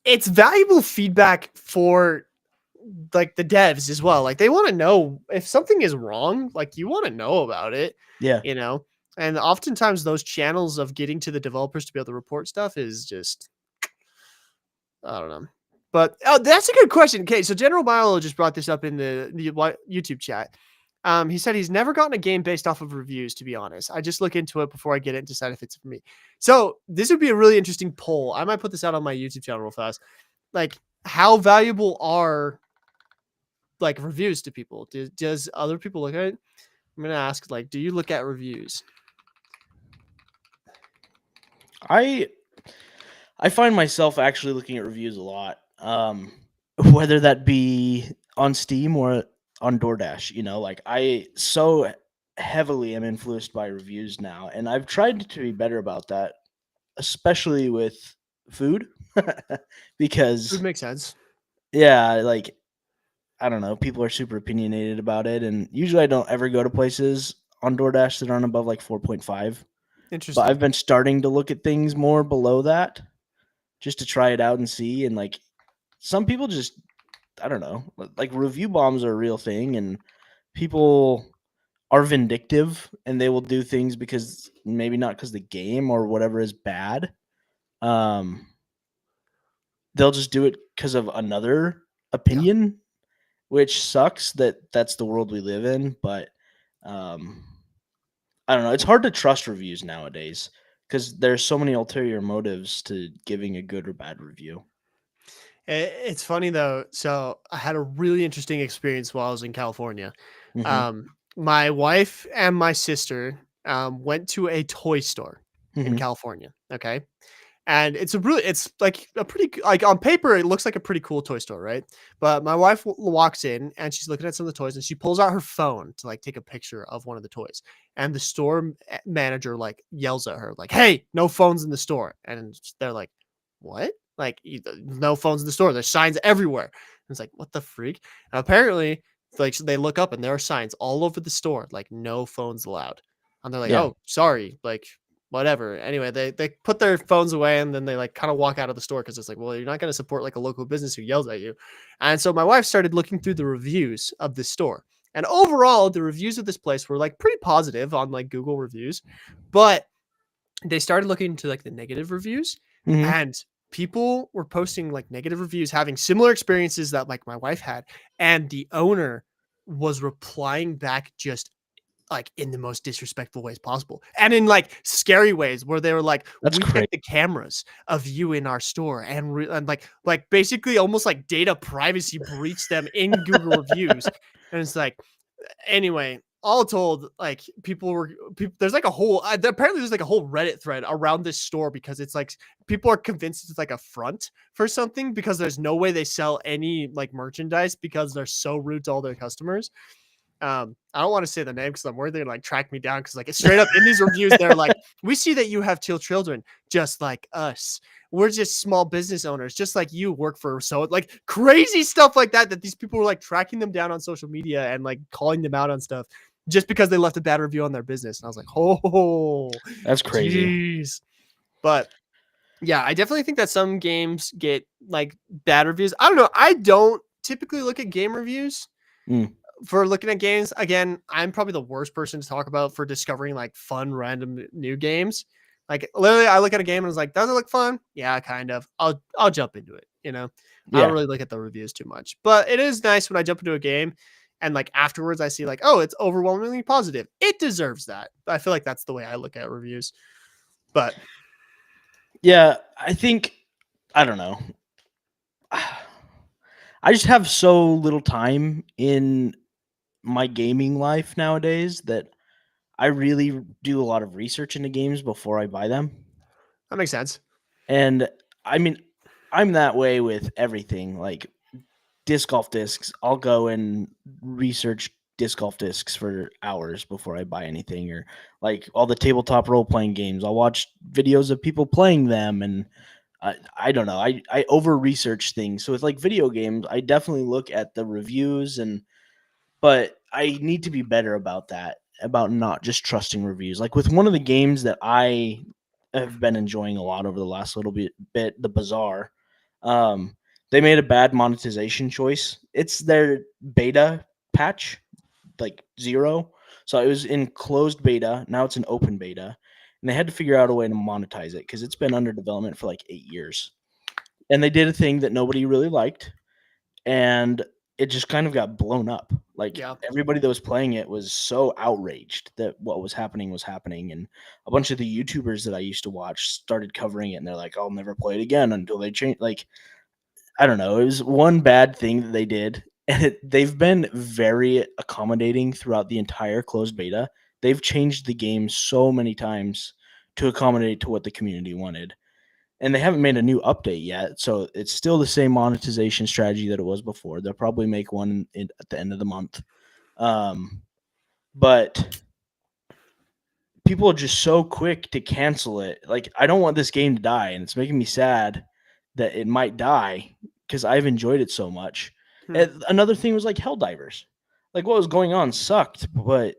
it's valuable feedback for like the devs as well. Like they want to know if something is wrong, like you want to know about it, Yeah, you know. And oftentimes those channels of getting to the developers to be able to report stuff is just I don't know. But oh, that's a good question. Okay, so General Milo just brought this up in the YouTube chat. He said he's never gotten a game based off of reviews, to be honest. I just look into it before I get it and decide if it's for me. So this would be a really interesting poll. I might put this out on my YouTube channel real fast. Like, how valuable are like reviews to people? Does other people look at it? I'm gonna ask, like, do you look at reviews? I I find myself actually looking at reviews a lot, whether that be on Steam or on DoorDash. Like I so heavily am influenced by reviews now, and I've tried to be better about that, especially with food, Would because make sense. yeah, like I don't know, people are super opinionated about it, and usually I don't ever go to places on DoorDash that aren't above like 4.5. But Interesting. I've been starting to look at things more below that just to try it out and see. And like some people just, I don't know, like review bombs are a real thing, and people are vindictive and they will do things because maybe not because the game or whatever is bad. Um, they'll just do it because of another Yeah. opinion, which sucks that that's the world we live in. But um, I don't know. It's hard to trust reviews nowadays because there's so many ulterior motives to giving a good or bad review. It's funny though. So I had a really interesting experience while I was in California. Hmm. My wife and my sister went to a toy store in Hmm. California. Okay. And it's like a pretty, like on paper, it looks like a pretty cool toy store, right? But my wife walks in and she's looking at some of the toys and she pulls out her phone to like take a picture of one of the toys. And the store manager like yells at her, like, "Hey, no phones in the store." And they're like, "What? Like, no phones in the store. There's signs everywhere." And it's like, what the freak? And apparently, like, they look up and there are signs all over the store, like, no phones allowed. And they're like, Yeah. "Oh, sorry." Like, whatever. Anyway, they put their phones away and then they like kind of walk out of the store because it's like, well, you're not going to support like a local business who yells at you. And so my wife started looking through the reviews of this store. And overall, the reviews of this place were like pretty positive on like Google reviews, but they started looking into like the negative reviews, Hmm. and people were posting like negative reviews having similar experiences that like my wife had, and the owner was replying back just like in the most disrespectful ways possible and in like scary ways where they were like, That's "We checked great. the cameras of you in our store and, and like basically almost like data privacy breached them in Google reviews." And it's like, anyway, all told, like there's like a whole apparently there's like a whole Reddit thread around this store because it's like people are convinced it's like a front for something because there's no way they sell any like merchandise because they're so rude to all their customers. I don't want to say the name because I'm worried they're gonna like track me down because like it's straight up in these reviews, they're like, "We see that you have two children just like us. We're just small business owners, just like you work for." So like crazy stuff like that these people were like tracking them down on social media and like calling them out on stuff just because they left a bad review on their business. And I was like, "Oh, That's crazy. jeez." But yeah, I definitely think that some games get like bad reviews. I don't know. I don't typically look at game reviews Mm. for looking at games. Again, I'm probably the worst person to talk about for discovering like fun random new games. Like literally I look at a game and was like, "Does it look fun?" Yeah, kind of. I'll jump into it, you know. I don't Yeah. really look at the reviews too much. But it is nice when I jump into a game and like afterwards I see like, "Oh, it's overwhelmingly positive. It deserves that." I feel like that's the way I look at reviews. But Yeah. I think, I don't know. I just have so little time in my gaming life nowadays that I really do a lot of research into games before I buy them. that makes sense. And I mean, I'm that way with everything. Like disc golf discs, I'll go and research disc golf discs for hours before I buy anything, or like all the tabletop role playing games. I'll watch videos of people playing them, and I don't know. I over research things. So with like video games, I definitely look at the reviews, and but I need to be better about that, about not just trusting reviews. Like with one of the games that I have been enjoying a lot over the last little bit, the Bazaar. Um, they made a bad monetization choice. It's their beta patch, like 0. So it was in closed beta. Now it's an open beta, and they had to figure out a way to monetize it because it's been under development for like 8 years. And they did a thing that nobody really liked, and it just kind of got blown up. Like Yeah. everybody that was playing it was so outraged that what was happening, and a bunch of the YouTubers that I used to watch started covering it, and they're like, "I'll never play it again until they change." Like I don't know, it was one bad thing that they did, and they've been very accommodating throughout the entire closed beta. They've changed the game so many times to accommodate to what the community wanted. and they haven't made a new update yet. So it's still the same monetization strategy that it was before. They'll probably make one at the end of the month. But people are just so quick to cancel it. Like, I don't want this game to die, and it's making me sad that it might die because I've enjoyed it so much. And another thing was like Helldivers. Like, what was going on sucked, but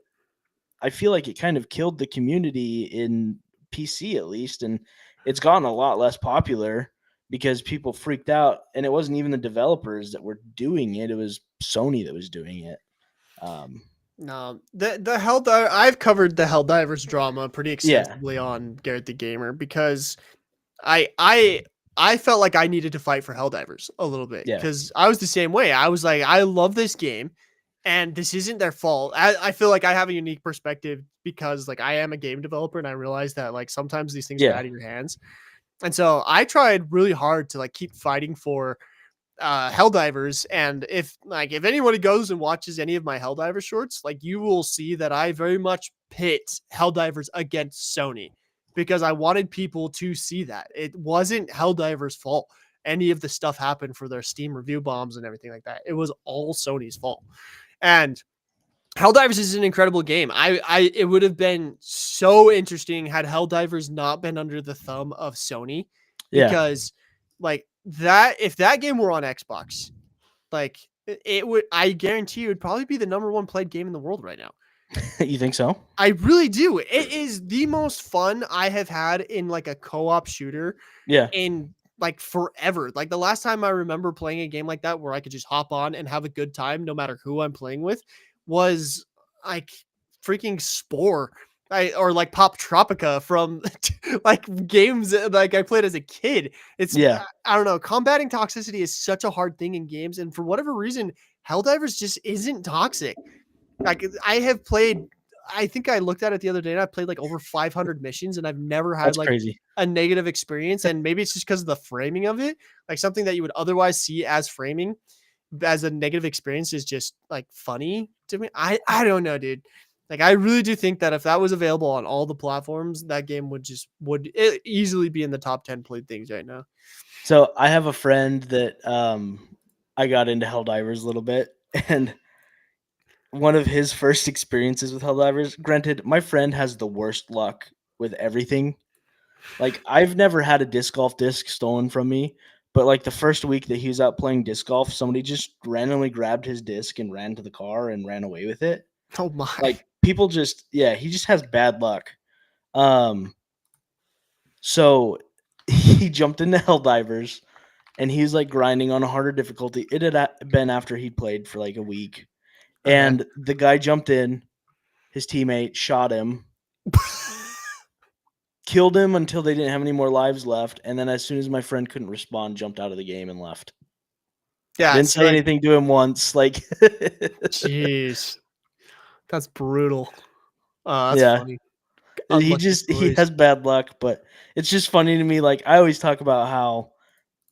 I feel like it kind of killed the community in PC at least, and it's gotten a lot less popular because people freaked out, and it wasn't even the developers that were doing it; it was Sony that was doing it. No, the I've covered the Helldivers drama pretty Yeah, extensively on Garrett the Gamer because I felt like I needed to fight for Helldivers a little bit yeah, because I was the same way. I was like, I love this game, and this isn't their fault. I feel like I have a unique perspective because like I am a game developer, and I realize that like sometimes these things get yeah, out of your hands, and so I tried really hard to like keep fighting for Helldivers. And if anybody goes and watches any of my Helldiver shorts, like you will see that I very much pit Helldivers against Sony because I wanted people to see that it wasn't Helldivers' fault. Any of the stuff happened for their Steam review bombs and everything like that. It was all Sony's fault. And Helldivers is an incredible game. It would have been so interesting had Helldivers not been under the thumb of Sony, yeah. because like that if that game were on Xbox, like it would, I guarantee you, it would probably be the number one played game in the world right now. You think so? I really do. It is the most fun I have had in like a co-op shooter Yeah, in like forever. Like the last time I remember playing a game like that where I could just hop on and have a good time no matter who I'm playing with was like freaking Spore. Or like Pop Tropica from like games like I played as a kid. It's yeah. I don't know. Combating toxicity is such a hard thing in games, and for whatever reason, Helldivers just isn't toxic. Like I have played, I think I looked at it the other day and I played like over 500 missions, and I've never had That's like crazy. a negative experience. And maybe it's just because of the framing of it, like something that you would otherwise see as framing as a negative experience is just like funny to me. I don't know, dude. Like I really do think that if that was available on all the platforms, that game would easily be in the top 10 played things right now. So I have a friend that I got into Helldivers a little bit, and one of his first experiences with Helldivers. Granted, my friend has the worst luck with everything. Like, I've never had a disc golf disc stolen from me, but like the first week that he was out playing disc golf, somebody just randomly grabbed his disc and ran to the car and ran away with it. Oh my. Like, people just, yeah, he just has bad luck. So he jumped into Helldivers, and he's like grinding on a harder difficulty. It had been after he'd played for like a week, Okay. and the guy jumped in. His teammate shot him, killed him until they didn't have any more lives left, and then as soon as my friend couldn't respond, jumped out of the game and left. Yeah, Didn't see, say like, anything to him once. Like, jeez, that's brutal. That's yeah, funny. he Unlucky just he stories. has bad luck, but it's just funny to me. Like, I always talk about how,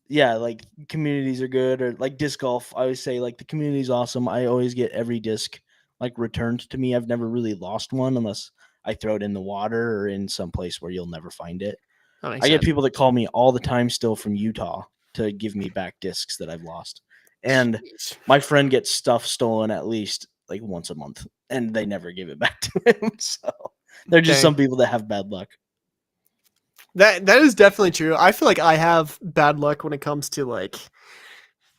yeah, like communities are good, or like disc golf. I always say like the community's awesome. I always get every disc like returned to me. I've never really lost one unless I throw it in the water or in some place where you'll never find it. That makes I get sense. people that call me all the time still from Utah to give me back discs that I've lost. And Jeez. my friend gets stuff stolen at least like once a month, and they never give it back to him. So they're just Dang. some people that have bad luck. That is definitely true. I feel like I have bad luck when it comes to like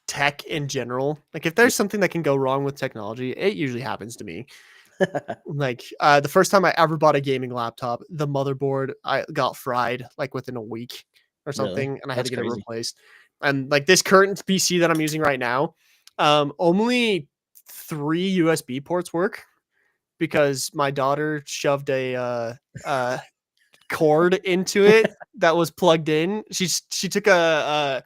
tech in general. Like if there's something that can go wrong with technology, it usually happens to me. Like the first time I ever bought a gaming laptop, the motherboard I got fried like within a week or Really? something, and I had to That's get it crazy. replaced. And like this current PC that I'm using right now, only 3 USB ports work because my daughter shoved a cord into it that was plugged in. She took a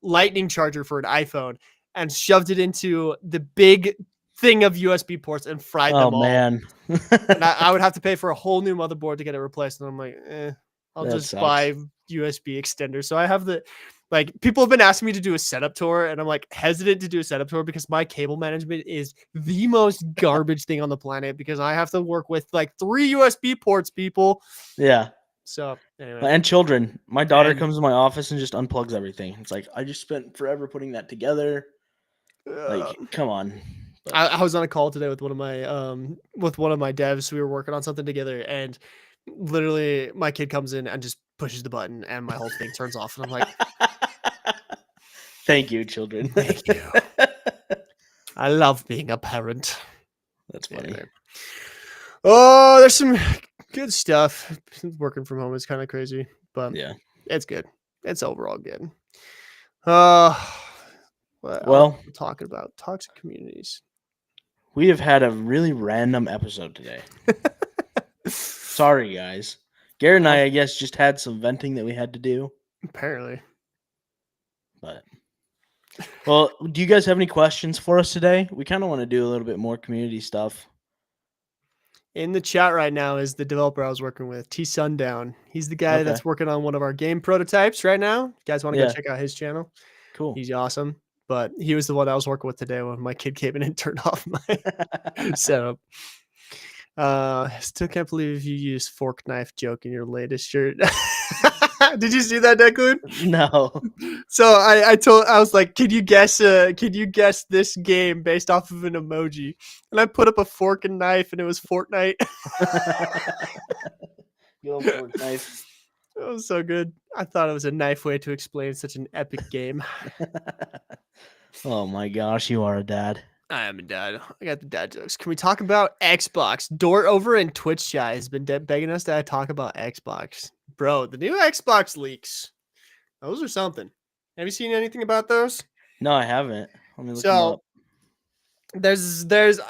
lightning charger for an iPhone and shoved it into the big thing of USB ports and fried Oh them all. man. And I would have to pay for a whole new motherboard to get it replaced. And I'm like, I'll That just sucks. buy USB extenders. So I have the, like, people have been asking me to do a setup tour, and I'm like hesitant to do a setup tour because my cable management is the most garbage thing on the planet because I have to work with like 3 USB ports, people. Yeah. So anyway, And children. My daughter And- comes to my office and just unplugs everything. It's like I just spent forever putting that together. Like, come on. But I was on a call today with one of my devs. We were working on something together, and literally my kid comes in and just pushes the button, and my whole thing turns off. And I'm like, thank you, children. thank you. I love being a parent. That's funny. Anyway. Oh, there's some good stuff. Working from home is kind of crazy, but Yeah. it's good. It's overall good. Well, we're talking about toxic communities. We have had a really random episode today. Sorry, guys. Garett and I guess, just had some venting that we had to do. Apparently. But, well, do you guys have any questions for us today? We kind of want to do a little bit more community stuff. In the chat right now is the developer I was working with, T Sundown. He's the guy that's working on one of our game prototypes right now. You guys want to go check out his channel? Cool. He's awesome. But he was the one I was working with today when my kid came in and turned off my setup. Still can't believe you used fork knife joke in your latest shirt. Did you see that, Declan? No. So I was like, can you guess this game based off of an emoji? And I put up a fork and knife, and it was Fortnite. Fork knife. It was so good. I thought it was a nice way to explain such an epic game. Oh my gosh, you are a dad. I am a dad. I got the dad jokes. Can we talk about Xbox? Dort over in Twitch chat has been begging us to talk about Xbox. Bro, the new Xbox leaks. Those are something. Have you seen anything about those? No, I haven't. Let me look them up.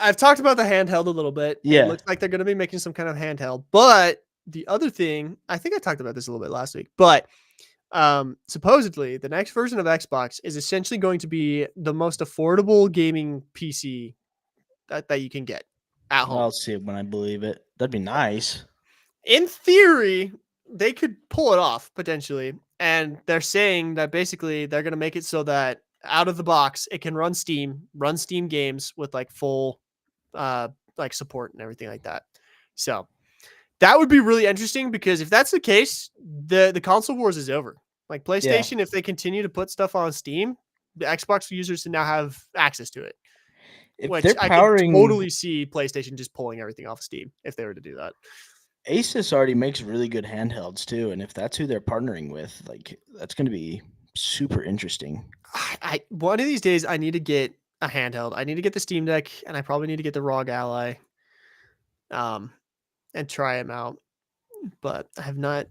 I've talked about the handheld a little bit. Yeah. It looks like they're going to be making some kind of handheld. But the other thing, I think I talked about this a little bit last week, but supposedly the next version of Xbox is essentially going to be the most affordable gaming PC that you can get at home. I'll see it when I believe it. That'd be nice. In theory, they could pull it off potentially. And they're saying that basically they're going to make it so that out of the box, it can run Steam games with like full like support and everything like that. So that would be really interesting, because if that's the case, the console wars is over. Like PlayStation, if they continue to put stuff on Steam, the Xbox users now have access to it. Which I could totally see PlayStation just pulling everything off Steam if they were to do that. Asus already makes really good handhelds too, and if that's who they're partnering with, like, that's going to be super interesting. One of these days I need to get a handheld. I need to get the Steam Deck, and I probably need to get the ROG Ally, and try them out. But I've not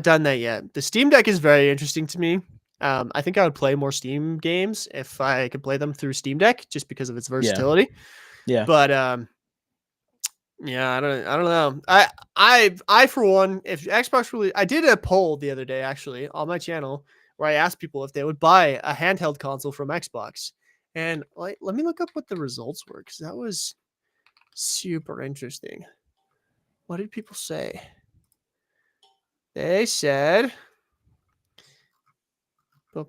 done that yet. The Steam Deck is very interesting to me. I think I would play more Steam games if I could play them through Steam Deck, just because of its versatility. Yeah. But yeah, I don't know. I for one, if Xbox really, I did a poll the other day actually on my channel where I asked people if they would buy a handheld console from Xbox, and like, let me look up what the results were, because that was super interesting. What did people say? They said, would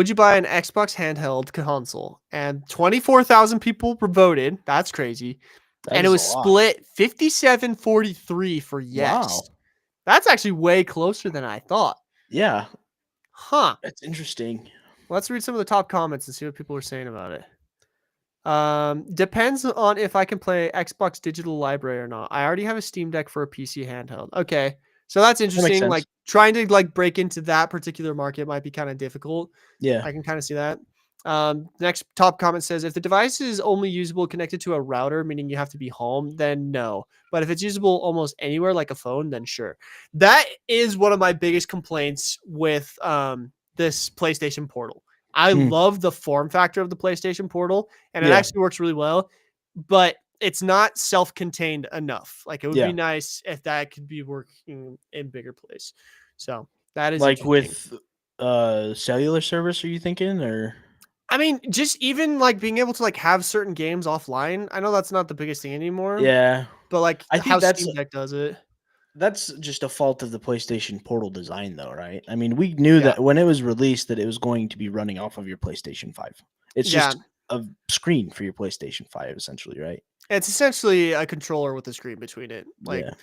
you buy an Xbox handheld console? And 24,000 people voted. That's crazy. And it was split 57-43 for yes. Wow. That's actually way closer than I thought. Yeah. Huh. That's interesting. Let's read some of the top comments and see what people are saying about it. Depends on if I can play Xbox Digital Library or not. I already have a Steam Deck for a PC handheld. Okay. So that's interesting. Like trying to like break into that particular market might be kind of difficult. Yeah. I can kind of see that. Next top comment says, if the device is only usable connected to a router, meaning you have to be home, then no. But if it's usable almost anywhere like a phone, then sure. That is one of my biggest complaints with this PlayStation Portal. I love the form factor of the PlayStation Portal, and it actually works really well, but it's not self-contained enough. Like, it would be nice if that could be working in bigger place. So that is like with cellular service, are you thinking? Or I mean, just even like being able to like have certain games offline. I know that's not the biggest thing anymore. Yeah. But like I think how that's Steam Deck does it. That's just a fault of the PlayStation Portal design, though, right? I mean, we knew that when it was released that it was going to be running off of your PlayStation 5. It's just a screen for your PlayStation 5, essentially, right? It's essentially a controller with a screen between it. Like, Yeah.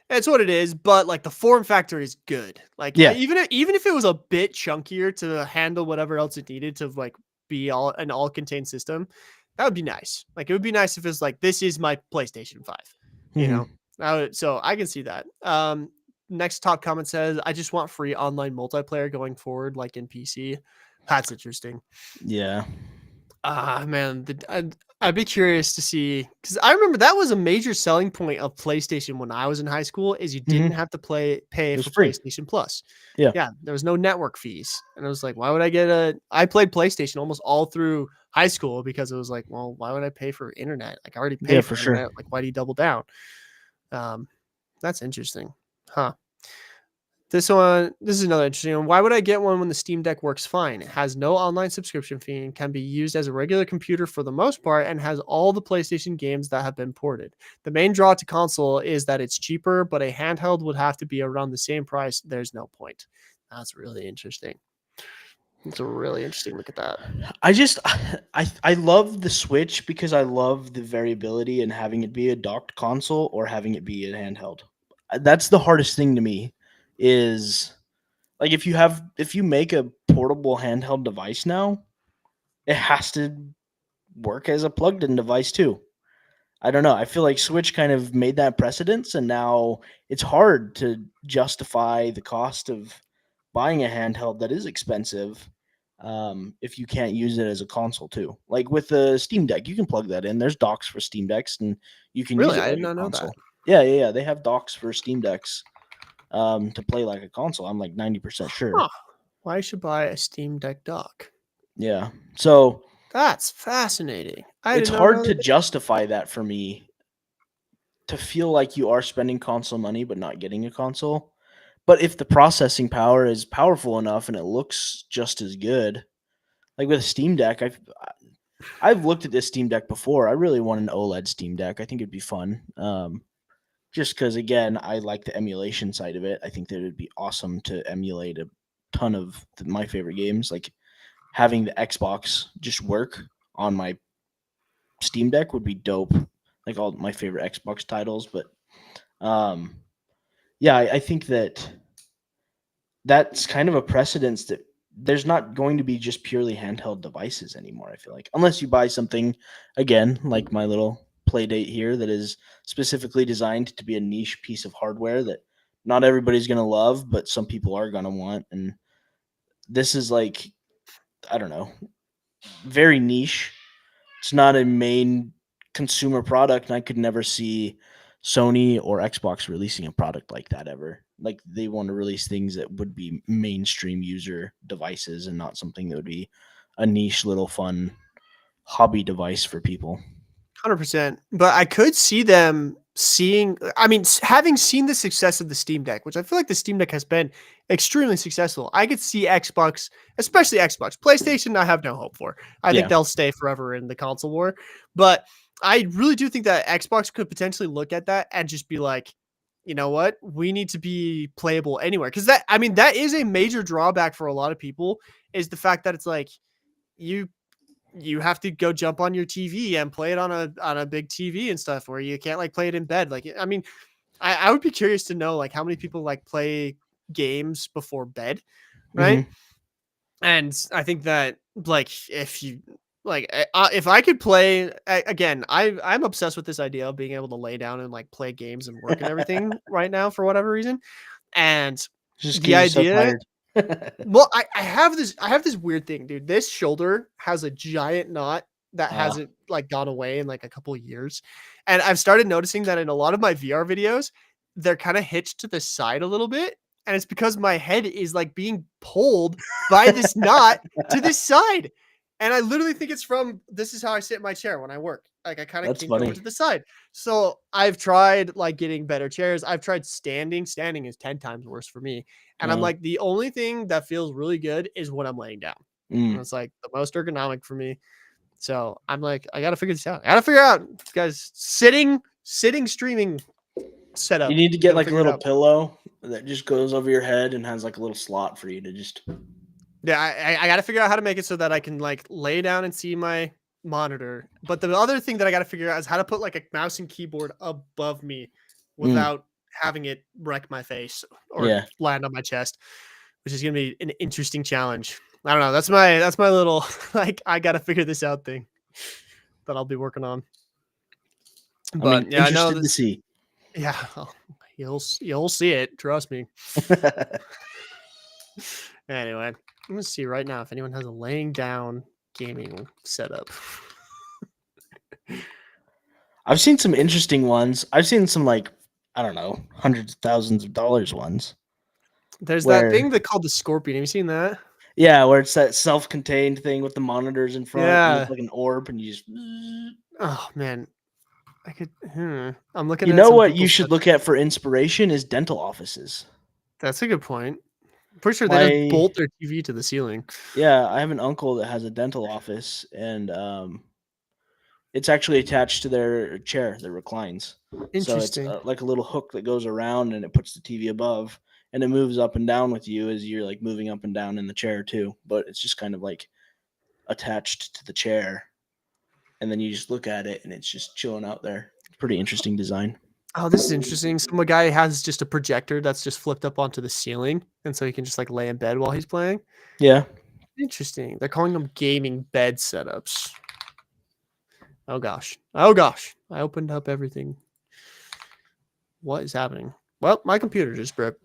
that's what it is, but like the form factor is good. Like Yeah. even if it was a bit chunkier to handle whatever else it needed to like be an all contained system, that would be nice. Like it would be nice if it's like this is my PlayStation 5, you Mhm. know. So I can see that. Next top comment says, I just want free online multiplayer going forward, like in PC. That's interesting. Yeah. Ah, man, I'd be curious to see because I remember that was a major selling point of PlayStation when I was in high school is you didn't Mhm. have to pay It was for free. PlayStation Plus. Yeah. Yeah, there was no network fees, and I was like, why would I get a? I played PlayStation almost all through high school because it was like, well, why would I pay for internet? Like I already Yeah, pay for for sure. internet. Like why do you double down? Um, that's interesting, huh? This is another interesting one. Why would I get one when the Steam Deck works fine? It has no online subscription fee and can be used as a regular computer for the most part and has all the PlayStation games that have been ported. The main draw to console is that it's cheaper, but a handheld would have to be around the same price. There's no point. That's really interesting. It's a really interesting look at that. I just I love the Switch because I love the variability and having it be a docked console or having it be a handheld. That's the hardest thing to me is like if you make a portable handheld device now, it has to work as a plugged in device too. I don't know. I feel like Switch kind of made that precedence, and now it's hard to justify the cost of buying a handheld that is expensive if you can't use it as a console too. Like with the Steam Deck, you can plug that in. There's docks for Steam Decks, and you can use Really? it I did like not a know that. console. Yeah, yeah, yeah. They have docks for Steam Decks to play like a console. I'm like 90% sure. Huh. Why I should buy a Steam Deck dock? Yeah. So That's fascinating. I it's did not hard know to that. justify that for me to feel like you are spending console money but not getting a console. But if the processing power is powerful enough and it looks just as good, like with a Steam Deck, I've looked at this Steam Deck before. I really want an OLED Steam Deck. I think it'd be fun. Just because, again, I like the emulation side of it. I think that it'd be awesome to emulate a ton of my favorite games. Like having the Xbox just work on my Steam Deck would be dope. Like all my favorite Xbox titles, but um, yeah, I think that that's kind of a precedence that there's not going to be just purely handheld devices anymore. I feel like unless you buy something again like my little play date here that is specifically designed to be a niche piece of hardware that not everybody's going to love, but some people are going to want. And this is like, I don't know, very niche. It's not a main consumer product, and I could never see Sony or Xbox releasing a product like that ever. Like they want to release things that would be mainstream user devices and not something that would be a niche little fun hobby device for people. 100%. But I could see them seeing, I mean, having seen the success of the Steam Deck, which I feel like the Steam Deck has been extremely successful. I could see Xbox, especially Xbox. PlayStation, I have no hope for. I think Yeah. they'll stay forever in the console war. But I really do think that Xbox could potentially look at that and just be like, you know what? We need to be playable anywhere. Because that, I mean, that is a major drawback for a lot of people is the fact that it's like, you you have to go jump on your TV and play it on a big TV and stuff where you can't like play it in bed. Like, I mean, I would be curious to know like how many people like play games before bed, right? Hmm. And I think that like if you like if I could play again, I'm obsessed with this idea of being able to lay down and like play games and work and everything right now for whatever reason. And Just the because you're so idea tired. well, I have this weird thing, dude. This shoulder has a giant knot that uh, hasn't like gone away in like a couple of years. And I've started noticing that in a lot of my VR videos, they're kind of hitched to the side a little bit. And it's because my head is like being pulled by this knot to this side. And I literally think it's from this is how I sit in my chair when I work. Like I kind of that's kinked over funny. to the side. So I've tried like getting better chairs. I've tried standing. Standing is 10 times worse for me. And I'm Uh, like, the only thing that feels really good is when I'm laying down. And mm. it's like the most ergonomic for me. So I'm like, I gotta figure this out. I gotta figure out, guys, sitting streaming You setup. need to get Gotta like a figure it little out. pillow that just goes over your head and has like a little slot for you to just. Yeah, I gotta figure out how to make it so that I can like lay down and see my monitor. But the other thing that I got to figure out is how to put like a mouse and keyboard above me without having it wreck my face or Yeah. land on my chest, which is gonna be an interesting challenge. I don't know. That's my little like I got to figure this out thing that I'll be working on. I mean, But yeah, I know interested to this. see. Yeah, you'll see it. Trust me. Anyway, I'm gonna see right now if anyone has a laying down gaming setup. I've seen some interesting ones. I've seen some like, I don't know, hundreds of thousands of dollars ones. There's that Where thing that called the Scorpion. Have you seen that? yeah, where it's that self-contained thing with the monitors in front and it's Yeah. like an orb and you just Oh man, I could. I'm looking You at know some what you people's should stuff. look at for inspiration is dental offices. That's a good point. Pretty sure they just My bolt their TV to the ceiling. Yeah, I have an uncle that has a dental office and it's actually attached to their chair that reclines. So it's Interesting. like a little hook that goes around and it puts the TV above and it moves up and down with you as you're like moving up and down in the chair too. But it's just kind of like attached to the chair. And then you just look at it and it's just chilling out there. Pretty interesting design. Oh, this is interesting. Some guy has just a projector that's just flipped up onto the ceiling, and so he can just like lay in bed while he's playing. Yeah. Interesting. They're calling them gaming bed setups. Oh gosh. Oh gosh. I opened up everything. What is happening? Well, my computer just broke.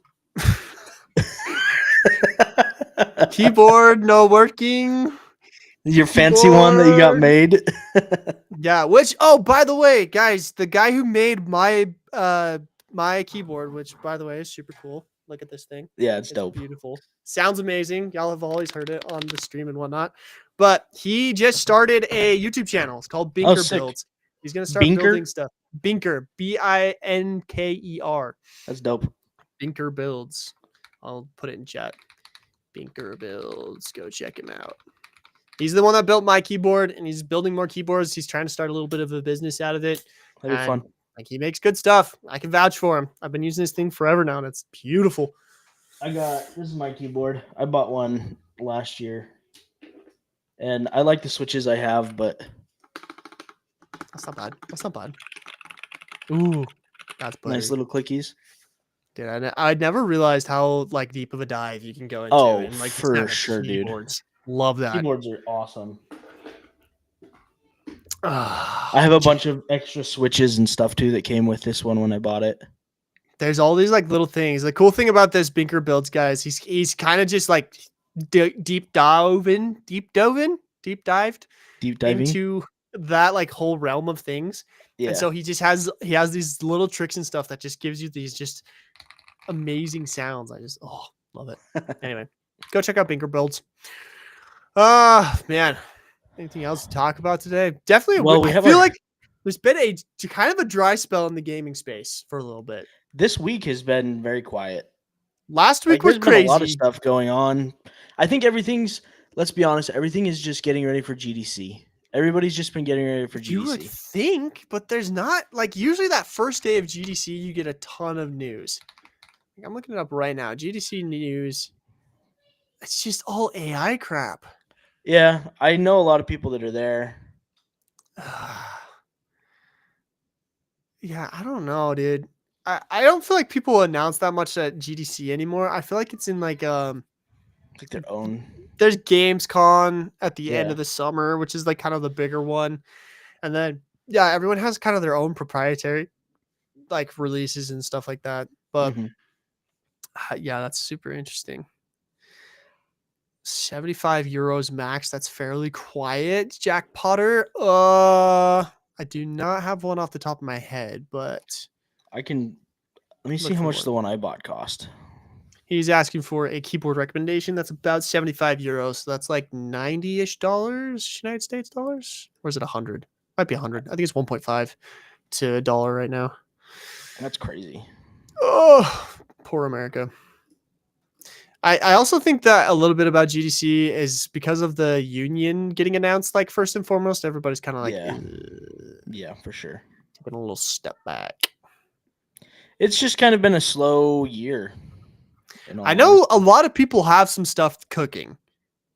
Keyboard no working. Your fancy one that you got Keyboard. made. Yeah, which by the way, guys, the guy who made my keyboard, which by the way is super cool. Look at this thing. Yeah, it's dope. Beautiful. Sounds amazing. Y'all have always heard it on the stream and whatnot. But he just started a YouTube channel. It's called Binker sick. Builds. He's gonna start Binker? building stuff. Binker, Binker. That's dope. Binker Builds. I'll put it in chat. Binker Builds. Go check him out. He's the one that built my keyboard, and he's building more keyboards. He's trying to start a little bit of a business out of it. That'd be fun. Like he makes good stuff. I can vouch for him. I've been using this thing forever now, and it's beautiful. This is my keyboard. I bought one last year. And I like the switches I have, but That's not bad. That's not bad. Ooh, that's buttery. nice little clickies. Dude, I'd never realized how like deep of a dive you can go into. Oh, and, like, for sure, keyboards. dude. Love that. Keyboards are awesome. I I have a bunch of extra switches and stuff too that came with this one when I bought it. There's all these like little things. The cool thing about this Binker Builds, guys, he's kind of just like deep diving into that like whole realm of things. Yeah. And so he has these little tricks and stuff that just gives you these just amazing sounds. I just love it. Anyway, go check out Binker Builds. Man, anything else to talk about today? Definitely. Well, I feel like there's been a kind of a dry spell in the gaming space for a little bit. This week has been very quiet. Last week was crazy. A lot of stuff going on. I think let's be honest, everything is just getting ready for GDC. Everybody's just been getting ready for GDC. You would think, but there's not like usually that first day of GDC, you get a ton of news. I'm looking it up right now. GDC news. It's just all AI crap. Yeah, I know a lot of people that are there. Yeah, I don't know, dude. I don't feel like people announce that much at GDC anymore. I feel like it's in like their own. There's Gamescom at the end of the summer, which is like kind of the bigger one. And then everyone has kind of their own proprietary like releases and stuff like that. But that's super interesting. 75 euros max. That's fairly quiet. Jack Potter. I do not have one off the top of my head, but let me see how much the one I bought cost. He's asking for a keyboard recommendation. That's about 75 euros. So that's like $90-ish United States dollars. Or is it 100? Might be 100. I think it's 1.5 to $1 right now. That's crazy. Oh, poor America. I also think that a little bit about GDC is because of the union getting announced, like first and foremost, everybody's kind of like, yeah, for sure. Taking a little step back. It's just kind of been a slow year. I know a lot of people have some stuff cooking.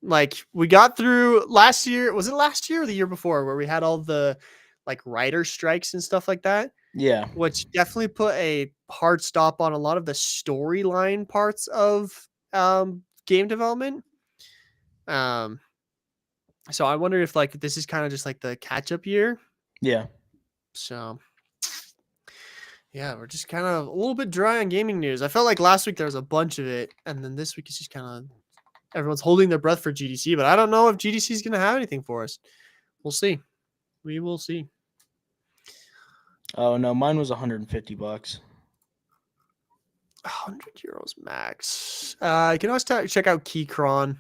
like we got through last year. Was it last year or the year before where we had all the like writer strikes and stuff like that? Yeah. Which definitely put a hard stop on a lot of the storyline parts of game development. Um, so I wonder if like this is kind of just like the catch up year. Yeah. So yeah, we're just kind of a little bit dry on gaming news. I felt like last week there was a bunch of it, and then this week it's just kind of everyone's holding their breath for GDC. But I don't know if GDC is going to have anything for us. We'll see. We will see. Oh no, mine was $150. 100 euros max. You can always check out Keychron.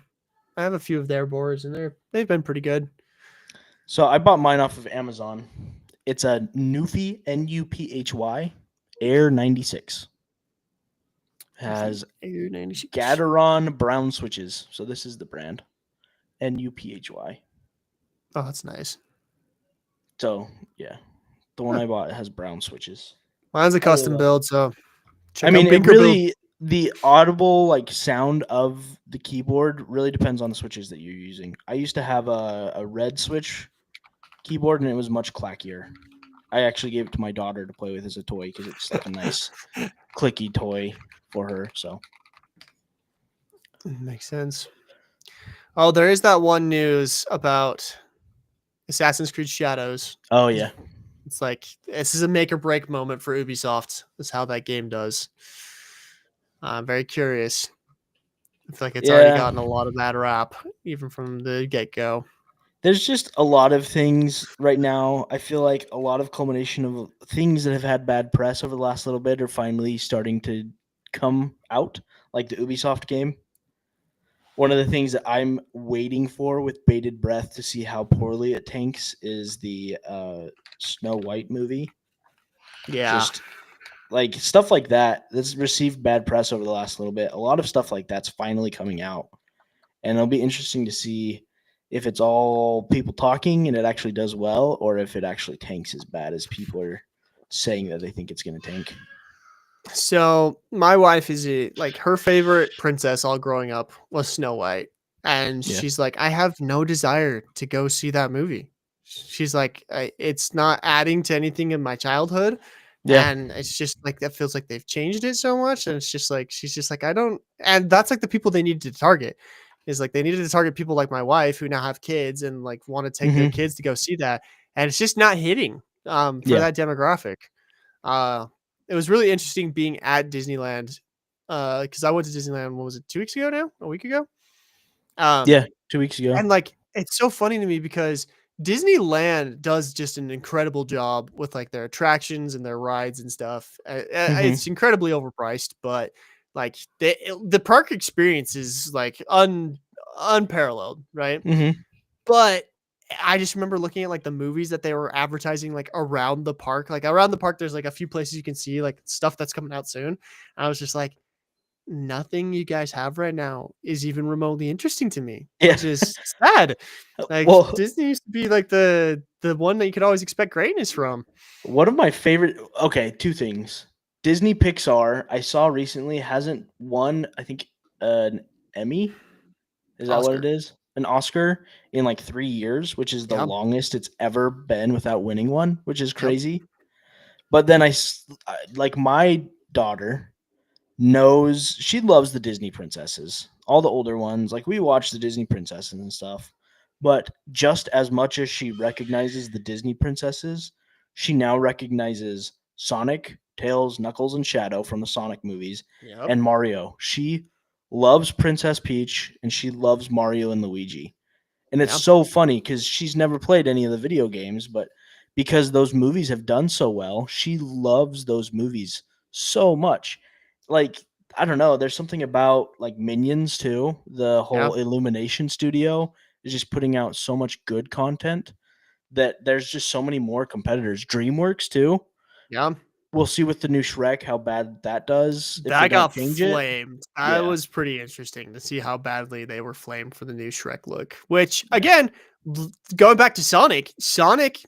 I have a few of their boards, and they've been pretty good. So I bought mine off of Amazon. It's a Nuphy Nuphy Air 96. Has Air 96. Gateron brown switches. So this is the brand. Nuphy. Oh, that's nice. So yeah, the one I bought has brown switches. Mine's a custom build, so I mean, it really the audible like sound of the keyboard really depends on the switches that you're using. I used to have a red switch keyboard, and it was much clackier. I actually gave it to my daughter to play with as a toy because it's like a nice clicky toy for her. So makes sense. Oh, there is that one news about Assassin's Creed Shadows. Oh yeah, it's like this is a make or break moment for Ubisoft. That's how that game does. I'm very curious. I feel like it's already gotten a lot of bad rap, even from the get go. There's just a lot of things right now. I feel like a lot of culmination of things that have had bad press over the last little bit are finally starting to come out, like the Ubisoft game. One of the things that I'm waiting for with bated breath to see how poorly it tanks is the Snow White movie. Yeah. Just like stuff like that that's received bad press over the last little bit. A lot of stuff like that's finally coming out. And it'll be interesting to see if it's all people talking and it actually does well, or if it actually tanks as bad as people are saying that they think it's going to tank. So my wife is like her favorite princess all growing up was Snow White. And she's like, I have no desire to go see that movie. She's like, it's not adding to anything in my childhood. Yeah. And it's just like, that feels like they've changed it so much. And it's just like, she's just like, I don't, and that's like the people they need to target is like, they needed to target people like my wife who now have kids and like want to take their kids to go see that. And it's just not hitting for that demographic. It was really interesting being at Disneyland because I went to Disneyland, what was it, 2 weeks ago now? A week ago? 2 weeks ago. And like, it's so funny to me because Disneyland does just an incredible job with like their attractions and their rides and stuff. It's incredibly overpriced, but like the park experience is like unparalleled, right? But I just remember looking at like the movies that they were advertising like around the park. Like around the park, there's like a few places you can see like stuff that's coming out soon. I was just like, nothing you guys have right now is even remotely interesting to me, which is sad. Like Disney used to be like the one that you could always expect greatness from. One of my favorite, two things. Disney Pixar, I saw recently, hasn't won, I think, an Emmy. Is that what it is? An Oscar in like 3 years, which is the longest it's ever been without winning one, which is crazy. But then like my daughter knows, she loves the Disney princesses, all the older ones. Like we watch the Disney princesses and stuff, but just as much as she recognizes the Disney princesses, she now recognizes Sonic, Tails, Knuckles, and Shadow from the Sonic movies, and Mario. She loves Princess Peach and she loves Mario and Luigi. And it's so funny because she's never played any of the video games, but because those movies have done so well, she loves those movies so much. Like, I don't know, there's something about like Minions too. The whole Illumination studio is just putting out so much good content that there's just so many more competitors. DreamWorks too. Yeah. We'll see with the new Shrek how bad that does. That got flamed. That was pretty interesting to see how badly they were flamed for the new Shrek look. Which, again, going back to Sonic,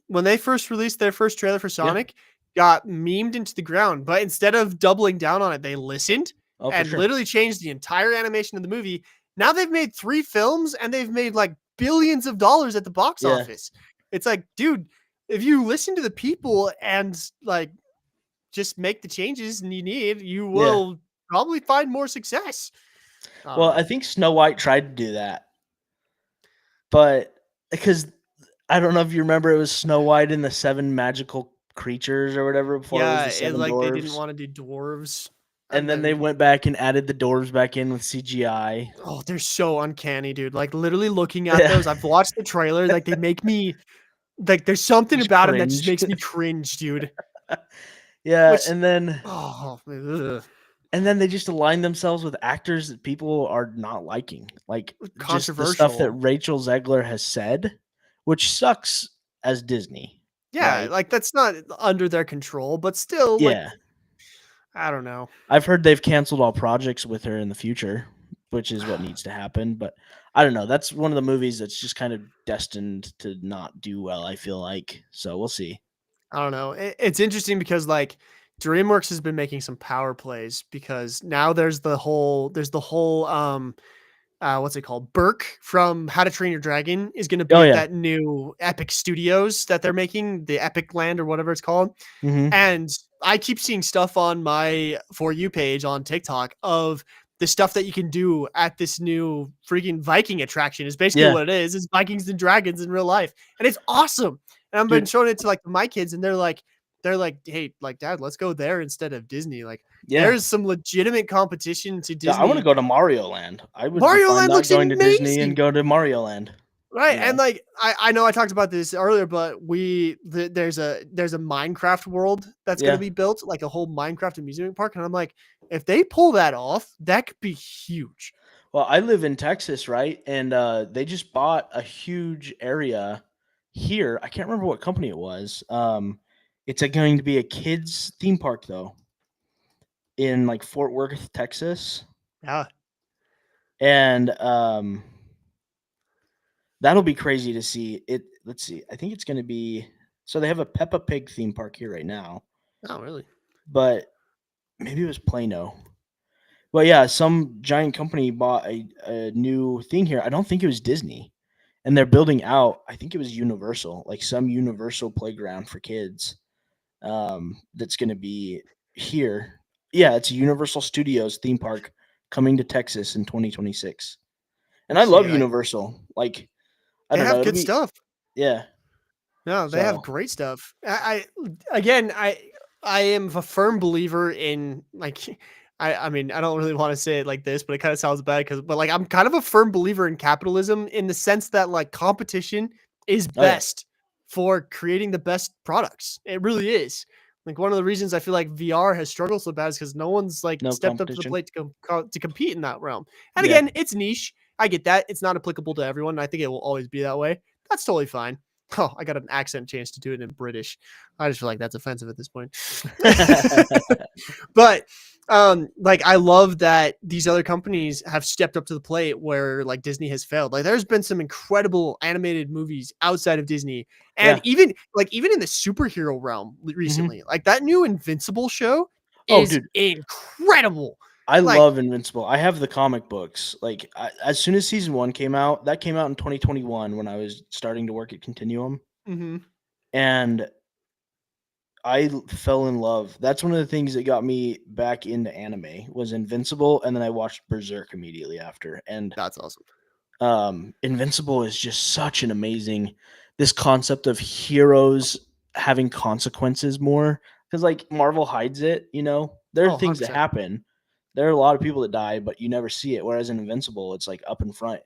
when they first released their first trailer for Sonic, got memed into the ground. But instead of doubling down on it, they listened and literally changed the entire animation of the movie. Now they've made 3 films and they've made like billions of dollars at the box Yeah. office. It's like, dude, if you listen to the people and like just make the changes you need, you Yeah. will probably find more success. I don't Well, I know. think Snow White tried to do that, but because I don't know if you remember, it was Snow White and the 7 magical creatures or whatever before it was Yeah, the it 7 like they didn't dwarves. want to do dwarves. And And then they then went back and added the dwarves back in with CGI. oh, they're so uncanny, dude. Like literally looking at Yeah. those, I've watched the trailer. Like they make me like there's something Just about them that just cringe. makes me cringe, dude. Yeah, Which and then oh, ugh, they just align themselves with actors that people are not liking. Like just the stuff that controversial. Rachel Zegler has said, which sucks as Disney, Yeah, right? like that's not under their control, but still, like Yeah. I don't know. I've heard they've canceled all projects with her in the future, which is what needs to happen. But I don't know. That's one of the movies that's just kind of destined to not do well, I feel like. So we'll see. I don't know. It's interesting because like DreamWorks has been making some power plays because now there's the whole what's it called? Burke from How to Train Your Dragon is going to Oh be at yeah. that new Epic Studios that they're making, the Epic Land or whatever it's called. Hmm. And I keep seeing stuff on my For You page on TikTok of the stuff that you can do at this new freaking Viking attraction is basically Yeah, what it is. It's Vikings and dragons in real life. And it's awesome. And I've been dude. showing it to like my kids and they're like, hey, like dad, let's go there instead of Disney. Like Yeah. there's some legitimate competition to Yeah, I want to Disney. go to Mario Land. I would be Mario fine Land not looks going to Disney and amazing. go to Mario Land. Right. You And know. like I know I talked about this earlier, but there's a Minecraft world that's gonna Yeah. be built, like a whole Minecraft amusement park. And I'm like, if they pull that off, that could be huge. Well, I live in Texas, right? And they just bought a huge area here. I can't remember what company it was. It's going to be a kids theme park though in like Fort Worth, Texas, Yeah. and that'll be crazy to see. It. Let's see. I think it's going to be. So they have a Peppa Pig theme park here right now, Oh, really? but maybe it was Plano. Well, yeah, some giant company bought a new thing here. I don't think it was Disney. And they're building out, I think it was Universal, like some Universal playground for kids. That's going to be here. Yeah, it's a Universal Studios theme park coming to Texas in 2026. And I See, love like Universal. Like, I they don't know, have it'll good be stuff. yeah. No, they have So, great stuff. Again, I am a firm believer in like I mean, I don't really want to say it like this, but it kind of sounds bad but like I'm kind of a firm believer in capitalism in the sense that like competition is oh yeah, best for creating the best products. It really is. Like one of the reasons I feel like VR has struggled so bad is because no one's like no stepped up to the competition. plate to compete in that realm. And Yeah. again, it's niche. I get that. It's not applicable to everyone. And I think it will always be that way. That's totally fine. Oh, I got an accent change to do it in British. I just feel like that's offensive at this point. But like I love that these other companies have stepped up to the plate where like Disney has failed. Like there's been some incredible animated movies outside of Disney and Yeah. even in the superhero realm Mhm. recently. Like that new Invincible show Oh, is dude, incredible. I Like love Invincible. I have the comic books. Like, as soon as season 1 came out, that came out in 2021 when I was starting to work at Continuum, mhm. and fell in love. That's one of the things that got me back into anime was Invincible, and then I watched Berserk immediately after. And That's awesome. Invincible is just such an amazing this concept of heroes having consequences more because like Marvel hides it. There are Oh, things that 100%. happen. There are a lot of people that die, but you never see it. Whereas in Invincible, it's like up in front.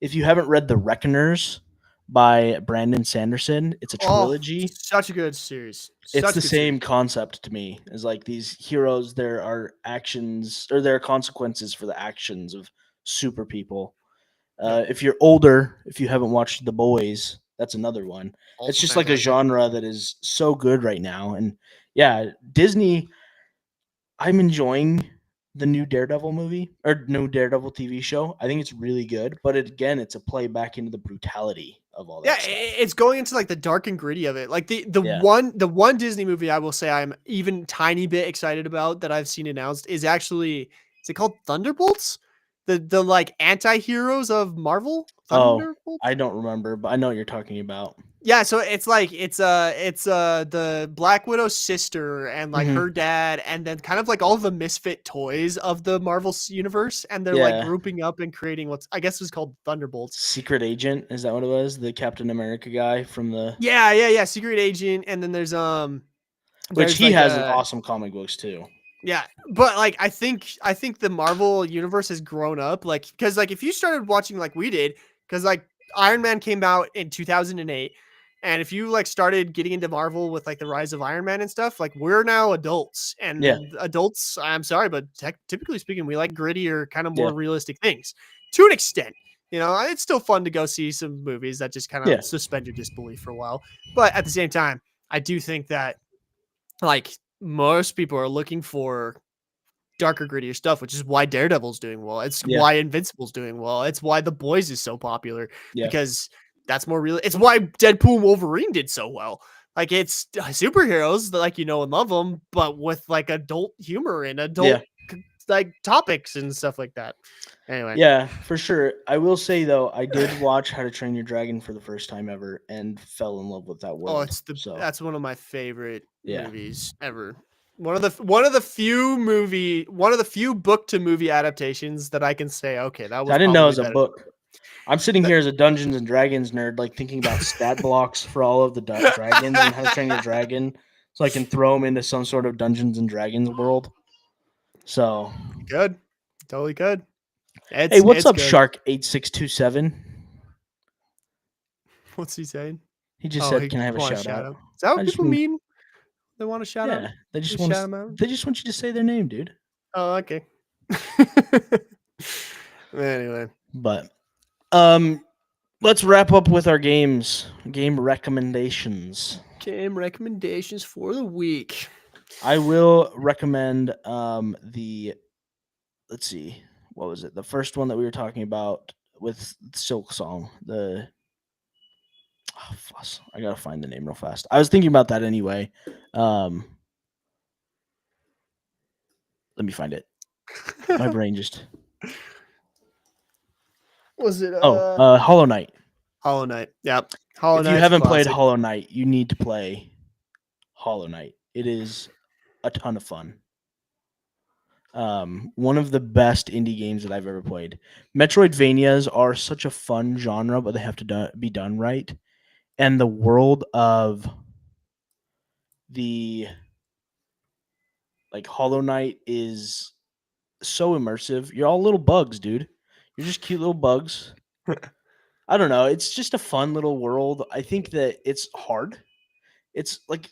If you haven't read The Reckoners by Brandon Sanderson, it's a Oh, trilogy. such a good series. It's Such a the good series. same concept to me as like these heroes. There are actions or there are consequences for the actions of super people. Yep. If you're older, if you haven't watched The Boys, that's another one. It's Also just like a fantastic. genre that is so good right now. And yeah, Disney, I'm enjoying the new Daredevil movie or new Daredevil TV show. I think it's really good, but again, it's a play back into the brutality of all Yeah, that stuff. it's going into like the dark and gritty of it. Like the Yeah. one Disney movie I will say I'm even tiny bit excited about that I've seen announced is actually is it called Thunderbolts? the like anti-heroes of Marvel? Oh, Thunderbolts? I don't remember, but I know what you're talking about. Yeah, so it's like it's the Black Widow's sister and like Hmm. her dad, and then kind of like all the misfit toys of the Marvel universe, and they're like Yeah. grouping up and creating what's I guess was called Thunderbolts. Secret Agent, is that what it was? The Captain America guy from the Yeah. Secret Agent, and then which there's he like has a awesome comic books too. yeah, but like I think the Marvel universe has grown up, like because like if you started watching like we did, because like Iron Man came out in 2008, and if you like started getting into Marvel with like the rise of Iron Man and stuff, like we're now adults, Yeah, and adults, I'm sorry, but typically speaking, we like grittier, kind of yeah, more realistic things to an extent. You know, it's still fun to go see some movies that just kind yeah, of suspend your disbelief for a while, but at the same time, I do think that like most people are looking for darker, grittier stuff, which is why Daredevil's doing well. It's yeah, why Invincible's doing well. It's why The Boys is so popular yeah, because that's more real. It's why Deadpool and Wolverine did so well. Like it's superheroes that like you know and love them, but with like adult humor and yeah, adult like topics and stuff like that. Anyway, yeah, for sure. I will say though, I did watch How to Train Your Dragon for the first time ever and fell in love with that oh, world. So that's one of my favorite yeah, movies ever. One of the few book to movie adaptations that I can say, okay, that I was didn't know it probably was a better. book. I'm sitting That, here as a Dungeons and Dragons nerd, like thinking about stat blocks for all of the dragons and How to Train Your Dragon, so I can throw them into some sort of Dungeons and Dragons world. So, good, totally good. hey, what's It's up, good. Shark 8627? What's he saying? He just Oh, said, he "Can I have a want to shout shout out?" out. Is that I what just people mean, mean? They want to shout out. yeah, they just You want shout to. them out. They just want you to say their name, dude. Oh, okay. Anyway, But let's wrap up with our game recommendations. game recommendations for the week. I will recommend the let's see, what was it? The first one that we were talking about with Silk Song. The fuss. I gotta find the name real fast. I was thinking about that anyway. Um, let me find it. My brain just. Was it Hollow Knight. Hollow Knight? Yep. Hollow If you Knight's haven't played classic. Hollow Knight, you need to play Hollow Knight. It is a ton of fun. One of the best indie games that I've ever played. Metroidvanias are such a fun genre, but they have to be done right. And the world of the like Hollow Knight is so immersive. You're all little bugs, dude. You're just cute little bugs. I don't know. It's just a fun little world. I think that it's hard. It's like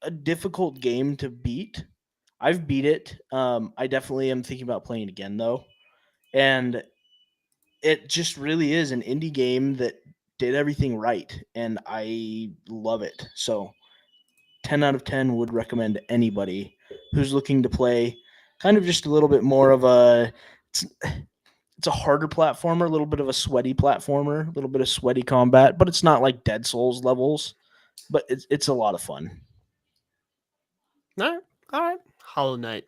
a difficult game to beat. I've beat it. I definitely am thinking about playing again though. And it just really is an indie game that did everything right and I love it. So 10 out of 10 would recommend to anybody who's looking to play kind of just a little bit more of a it's a harder platformer, a little bit of a sweaty platformer, a little bit of sweaty combat, but it's not like Dead Souls levels, but it's a lot of fun. All right. All right. Hollow Knight.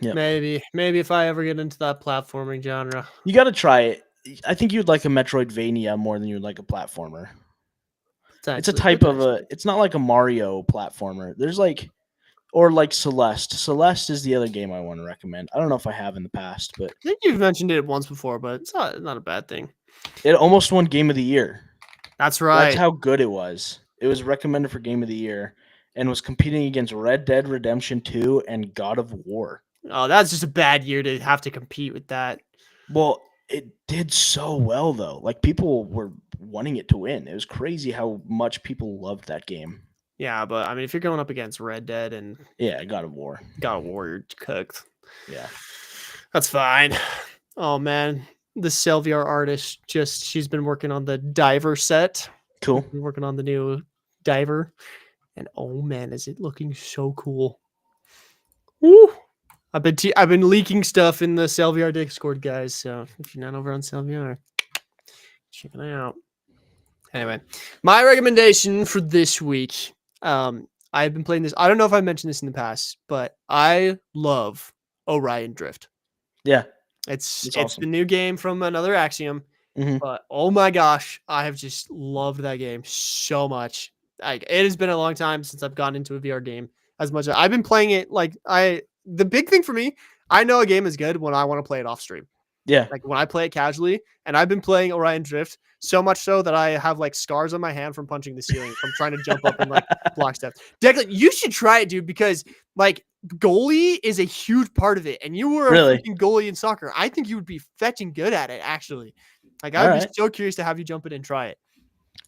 Yeah. Maybe if I ever get into that platforming genre. You got to try it. I think you'd like a Metroidvania more than you'd like a platformer. It's a type of a it's not like a Mario platformer. There's like or like Celeste. Celeste is the other game I want to recommend. I don't know if I have in the past, but I think you've mentioned it once before, but it's not a bad thing. it almost won Game of the Year. That's right. That's how good it was. It was recommended for Game of the Year and was competing against Red Dead Redemption 2 and God of War. Oh, that's just a bad year to have to compete with that. Well, it did so well though. Like people were wanting it to win. It was crazy how much people loved that game. Yeah, but I mean, if you're going up against Red Dead and Yeah, God of War. God of War, you're cooked. Yeah. That's fine. Oh man, the Sylvia artist she's been working on the diver set. Cool. Been working on the new diver, and oh man, is it looking so cool? Woo! I've been leaking stuff in the Sylvia Discord, guys. So if you're not over on Sylvia, check it out. Anyway, my recommendation for this week. I've been playing this. I don't know if I mentioned this in the past, but I love Orion Drift. Yeah. It's It's it's the awesome. new game from another Axiom, Mhm. but oh my gosh, I have just loved that game so much. Like it has been a long time since I've gone into a VR game as much. I've been playing it like the big thing for me, I know a game is good when I want to play it off stream. Yeah. Like when I play it casually, and I've been playing Orion Drift so much so that I have like scars on my hand from punching the ceiling from trying to jump up and like block stuff. Declan, you should try it, dude, because like goalie is a huge part of it, and you were a Really? freaking goalie in soccer. I think you would be fetching good at it, actually. Like I All would be right. so curious to have you jump in and try it.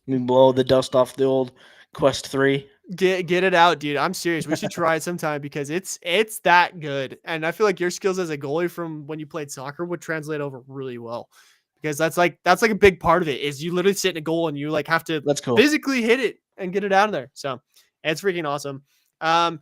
Let me blow the dust off the old Quest 3. Get it out, dude. I'm serious. We should try it sometime because it's that good. And I feel like your skills as a goalie from when you played soccer would translate over really well. Because that's like a big part of it is you literally sit in a goal and you like have to That's cool. physically hit it and get it out of there. So it's freaking awesome. Um,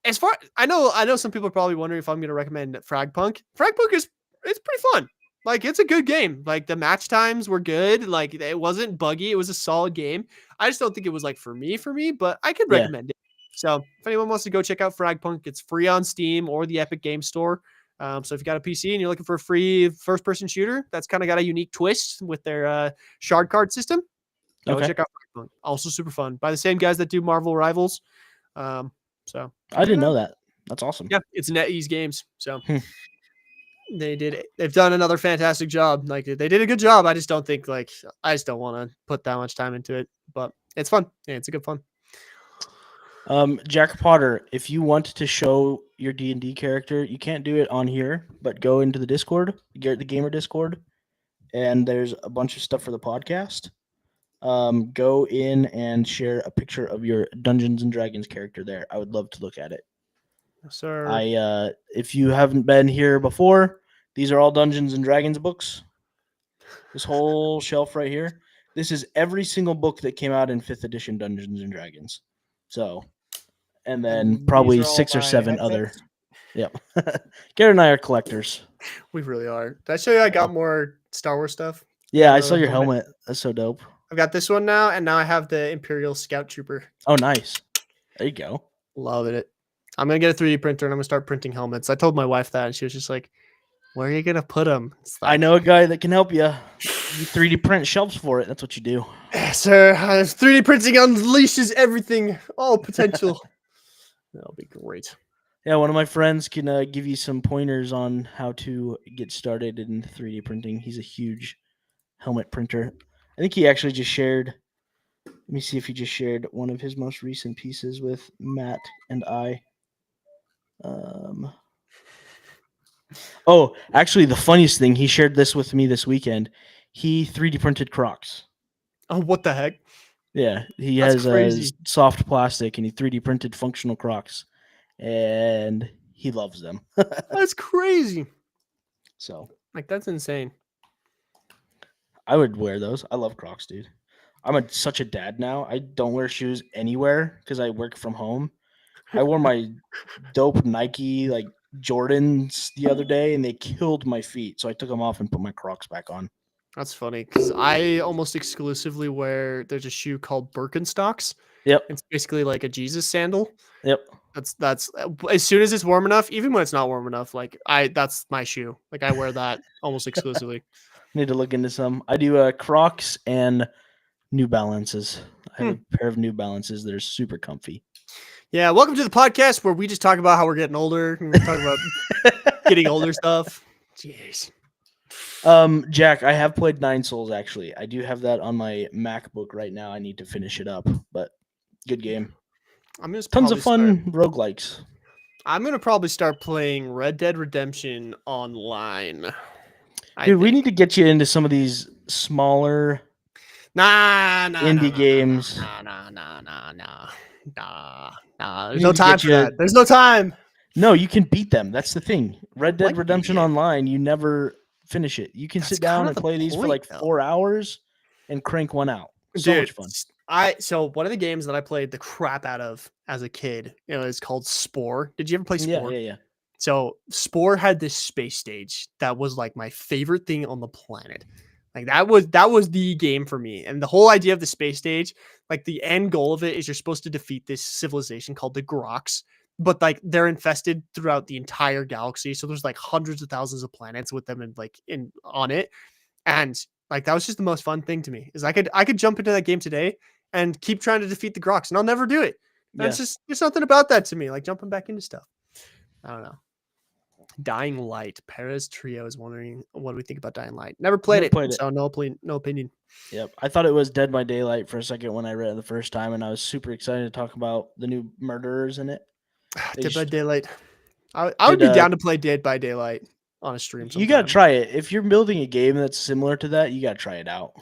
as far I know some people are probably wondering if I'm gonna recommend Fragpunk. Fragpunk is it's pretty fun. Like it's a good game. Like the match times were good. Like it wasn't buggy. It was a solid game. I just don't think it was like for me, but I could Yeah. recommend it. So if anyone wants to go check out Fragpunk, it's free on Steam or the Epic Game Store. So if you got a PC and you're looking for a free first-person shooter, that's kind of got a unique twist with their shard card system. Go Okay. check out Fragpunk. Also super fun by the same guys that do Marvel Rivals. Um, so I check it didn't know out. that. That's awesome. Yeah, it's NetEase Games. So Hmm. they've done another fantastic job. Like they did a good job. I just don't think I just don't want to put that much time into it. But it's fun. Yeah, it's a good fun. Jack Potter, if you want to show your D&D character, you can't do it on here, but go into the Discord, Garett the Gamer Discord, and there's a bunch of stuff for the podcast. Go in and share a picture of your Dungeons and Dragons character there. I would love to look at it. Yes, sir. If you haven't been here before, these are all Dungeons and Dragons books. This whole shelf right here. This is every single book that came out in 5th edition Dungeons and Dragons. So, and then And these probably are all 6 or my 7 other. headsets. Yep. Garett and I are collectors. We really are. Did I show you I got more Star Wars stuff? Yeah, Got I saw another your helmet. That's so dope. I've got this one now, and now I have the Imperial Scout Trooper. Oh, nice. There you go. Love it. I'm gonna get a 3D printer and I'm gonna start printing helmets. I told my wife that, and she was just like, "Where are you gonna put them?" I know a guy that can help you. You 3D print shelves for it. That's what you do. Sir, 3D printing unleashes everything, all potential. That'll be great. Yeah, one of my friends can give you some pointers on how to get started in 3D printing. He's a huge helmet printer. I think he actually just shared. Let me see if he just shared one of his most recent pieces with Matt and I. Oh, actually, the funniest thing, he shared this with me this weekend. He 3D printed Crocs. Oh, what the heck? Yeah, he That's has crazy. soft plastic, and he 3D printed functional Crocs, and he loves them. That's crazy. So Like that's insane. I would wear those. I love Crocs, dude. I'm such a dad now. I don't wear shoes anywhere because I work from home. I wore my dope Nike like Jordans the other day, and they killed my feet. So I took them off and put my Crocs back on. That's funny because I almost exclusively wear. There's a shoe called Birkenstocks. Yep. It's basically like a Jesus sandal. Yep. That's as soon as it's warm enough, even when it's not warm enough, like that's my shoe. Like I wear that almost exclusively. Need to look into some. I do Crocs and New Balances. I have a pair of New Balances that are super comfy. Yeah, welcome to the podcast where we just talk about how we're getting older and we talk about getting older stuff. Jeez. Jack, I have played Nine Souls actually. I do have that on my MacBook right now. I need to finish it up, but good game. I'm gonna Tons of fun roguelikes. I'm gonna probably start playing Red Dead Redemption online. Dude, we need to get you into some of these smaller indie games. Nah. There's no time for that. There's no time. No, you can beat them. That's the thing. Red Dead Like Redemption it. Online, you never finish it. You can That's sit down kind and of the play these for point, like though. 4 hours and crank one out. So Dude, much fun. So one of the games that I played the crap out of as a kid, is called Spore. Did you ever play Spore? Yeah. So Spore had this space stage that was like my favorite thing on the planet. Like that was the game for me. And the whole idea of the space stage, like the end goal of it is you're supposed to defeat this civilization called the Grox. but like they're infested throughout the entire galaxy. So there's like hundreds of thousands of planets with them and like in on it. And like that was just the most fun thing to me is I could jump into that game today and keep trying to defeat the Groks and I'll never do it. And Yeah. it's just there's something about that to me, like jumping back into stuff. I don't know. Dying Light. Perez Trio is wondering what do we think about Dying Light. Never played Never it, played it. so no opinion. Yep. I thought it was Dead by Daylight for a second when I read it the first time, and I was super excited to talk about the new murderers in it. They Dead by just Daylight. I would did be down to play Dead by Daylight on a stream you gotta sometime. try it. If you're building a game that's similar to that, you gotta try it out.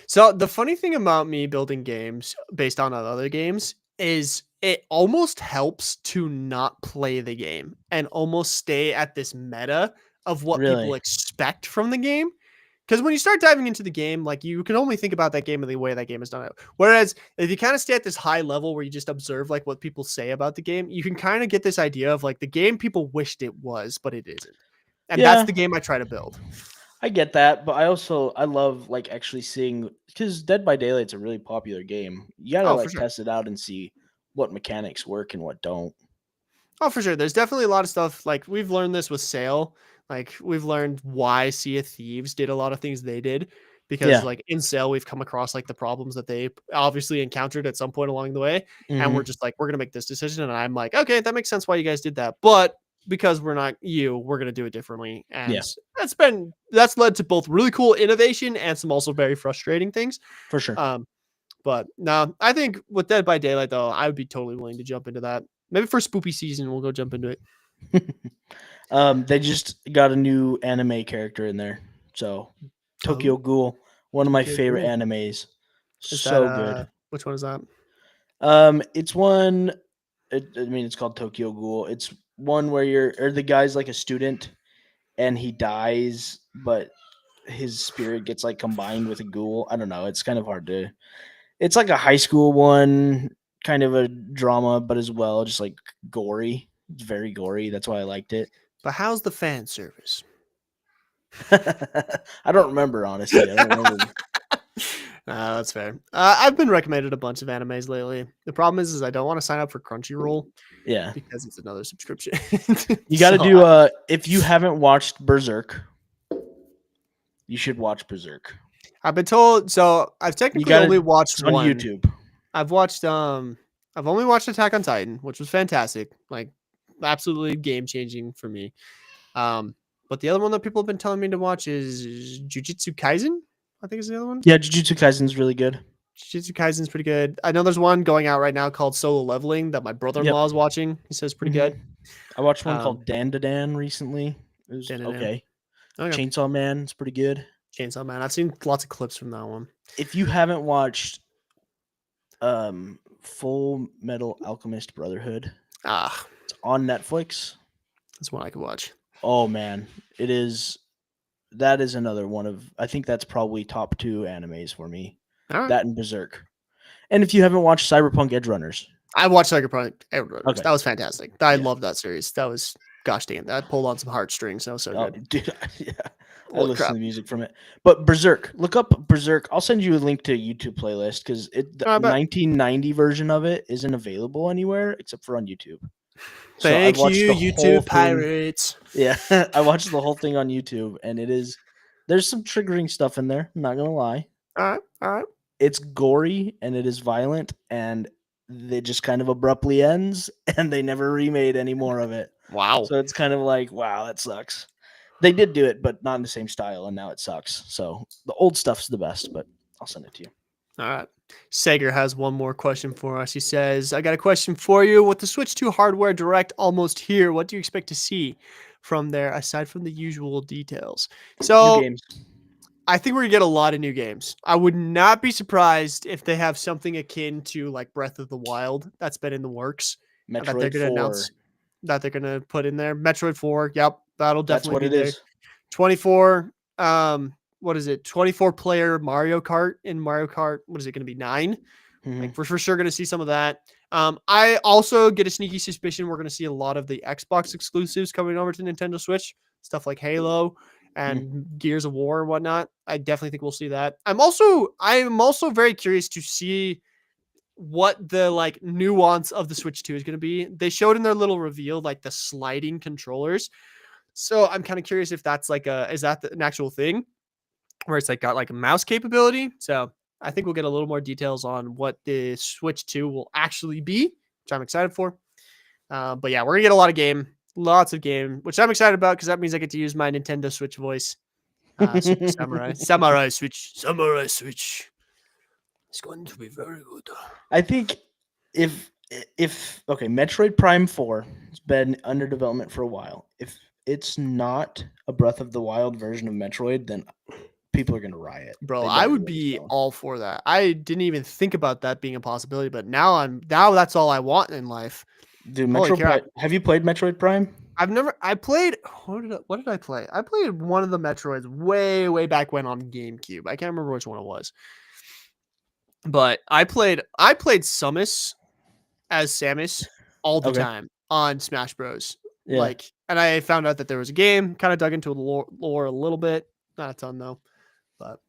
So the funny thing about me building games based on other games is it almost helps to not play the game and almost stay at this meta of what people Really? expect from the game. Because when you start diving into the game, like you can only think about that game and the way that game is done. Whereas if you kind of stay at this high level where you just observe like what people say about the game, you can kind of get this idea of like the game people wished it was, but it isn't. And that's Yeah, the game I try to build. I get that, but I love like actually seeing because Dead by Daylight's a really popular game. You gotta Oh, for like sure. test it out and see what mechanics work and what don't. Oh, for sure. There's definitely a lot of stuff. Like we've learned this with Sail. Like we've learned why Sea of Thieves did a lot of things they did because Yeah. like in Sail we've come across like the problems that they obviously encountered at some point along the way, and we're Hmm. just like we're gonna make this decision, and I'm like okay that makes sense why you guys did that, but because we're not you, we're gonna do it differently, and Yeah, that's led to both really cool innovation and some also very frustrating things. for sure. Um, but no, I think with Dead by Daylight though, I would be totally willing to jump into that. Maybe for spoopy season, we'll go jump into it. They just got a new anime character in there. So Oh, Tokyo Ghoul, one of my Tokyo favorite Ghoul. animes. Is that So good. which one is that? It's one. I mean, it's called Tokyo Ghoul. It's one where the guy's like a student and he dies, but his spirit gets like combined with a ghoul. I don't know. It's kind of hard to. It's like a high school one, kind of a drama, but as well just like gory. It's very gory. That's why I liked it. But how's the fan service? I don't remember honestly. I don't remember. That's fair. I've been recommended a bunch of animes lately. The problem is I don't want to sign up for Crunchyroll Yeah, because it's another subscription. you got to So do. If you haven't watched Berserk, you should watch Berserk. I've been told. So I've You technically got only to. watched It's on one. YouTube. I've watched. I've only watched Attack on Titan, which was fantastic. Like absolutely game changing for me. But the other one that people have been telling me to watch is Jujutsu Kaisen. I think is the other one. Yeah, Jujutsu Kaisen's really good. Jujutsu Kaisen's pretty good. I know there's one going out right now called Solo Leveling that my Yep. brother-in-law is watching. He says pretty Mhm. good. I watched one Um, called Dan to Dan recently. It was Dan. okay. Okay. Chainsaw Man is pretty good. Chainsaw Man. I've seen lots of clips from that one. If you haven't watched Full Metal Alchemist Brotherhood, Ah, it's on Netflix. that's one I could watch. Oh man, it is. That is another one of. I think that's probably top 2 animes for me. All right. That and Berserk. And if you haven't watched Cyberpunk Edge Runners, I watched Cyberpunk. okay, That was fantastic. I yeah. loved that series. That was gosh dang, that pulled on some heartstrings. That was so Oh, good. dude, yeah. I Holy listen to crap. the music from it. But Berserk, look up Berserk. I'll send you a link to a YouTube playlist because the I bet. 1990 version of it isn't available anywhere except for on YouTube. So I Thank watched you, the whole YouTube thing. pirates. Yeah, I watched the whole thing on YouTube, and it is. There's some triggering stuff in there. I'm not gonna lie. All right. It's gory and it is violent, and it just kind of abruptly ends, and they never remade any more of it. Wow. So it's kind of like, wow, that sucks. They did do it, but not in the same style, and now it sucks. So the old stuff's the best, but I'll send it to you. All right. Sager has one more question for us. He says, I got a question for you. With the Switch 2 hardware direct almost here, what do you expect to see from there aside from the usual details? New So games. I think we're going to get a lot of new games. I would not be surprised if they have something akin to like Breath of the Wild that's been in the works that they're Metroid going to 4. announce that they're going to put in there. Metroid 4. Yep. That'll That's definitely what be it there. is. 24 what is it, 24 player Mario Kart in Mario Kart, what is it going to be, 9? Mhm. Like we're for sure going to see some of that. I also get a sneaky suspicion we're going to see a lot of the Xbox exclusives coming over to Nintendo Switch, stuff like Halo and Gears of War and whatnot. I definitely think we'll see that. I'm also very curious to see what the like nuance of the Switch 2 is going to be. They showed in their little reveal like the sliding controllers. So I'm kind of curious if that's like is that an actual thing where it's like got like a mouse capability? So I think we'll get a little more details on what the Switch 2 will actually be, which I'm excited for. But yeah, we're gonna get lots of game, which I'm excited about because that means I get to use my Nintendo Switch voice. Super Samurai Switch. It's going to be very good. I think if okay, Metroid Prime 4 has been under development for a while. If it's not a Breath of the Wild version of Metroid, then people are gonna riot. Bro, They I better would let us be know. all for that. I didn't even think about that being a possibility, but now that's all I want in life. Dude, Holy Metroid crap. Prime, have you played Metroid Prime? I played what did I play? I played one of the Metroids way back when on GameCube. I can't remember which one it was. But I played Samus as Samus all the Okay. time on Smash Bros. Yeah. Like, and I found out that there was a game, kind of dug into the lore a little bit. Not a ton though, but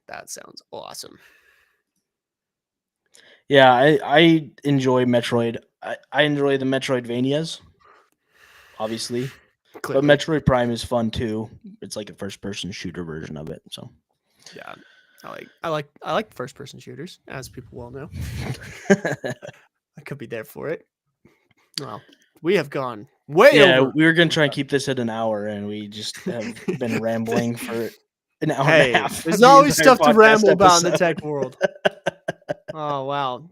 that sounds awesome. Yeah, I enjoy Metroid. I enjoy the Metroidvanias, obviously. Clearly. But Metroid Prime is fun too. It's like a first person shooter version of it. So yeah. I like first person shooters, as people well know. I could be there for it. Well, we have gone way over. we were gonna try and keep this at an hour, and we just have been rambling for an hour and a half. There's the always entire stuff to podcast ramble about in the episode. tech world. Oh wow.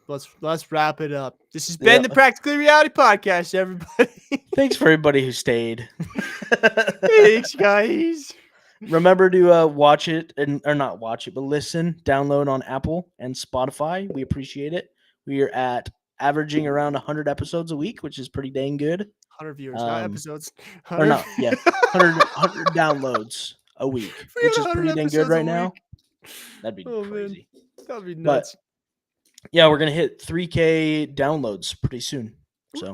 Let's wrap it up. This has been the Practically Reality Podcast, everybody. Thanks for everybody who stayed. Thanks, guys. Remember to watch it or not watch it, but listen, download on Apple and Spotify. We appreciate it. We are at averaging around 100 episodes a week, which is pretty dang good. 100 viewers, not episodes. 100, or not, yeah, 100 downloads a week, which is pretty dang good right now. That'd be crazy. Man. That'd be nuts. But, yeah, we're gonna hit 3K downloads pretty soon. So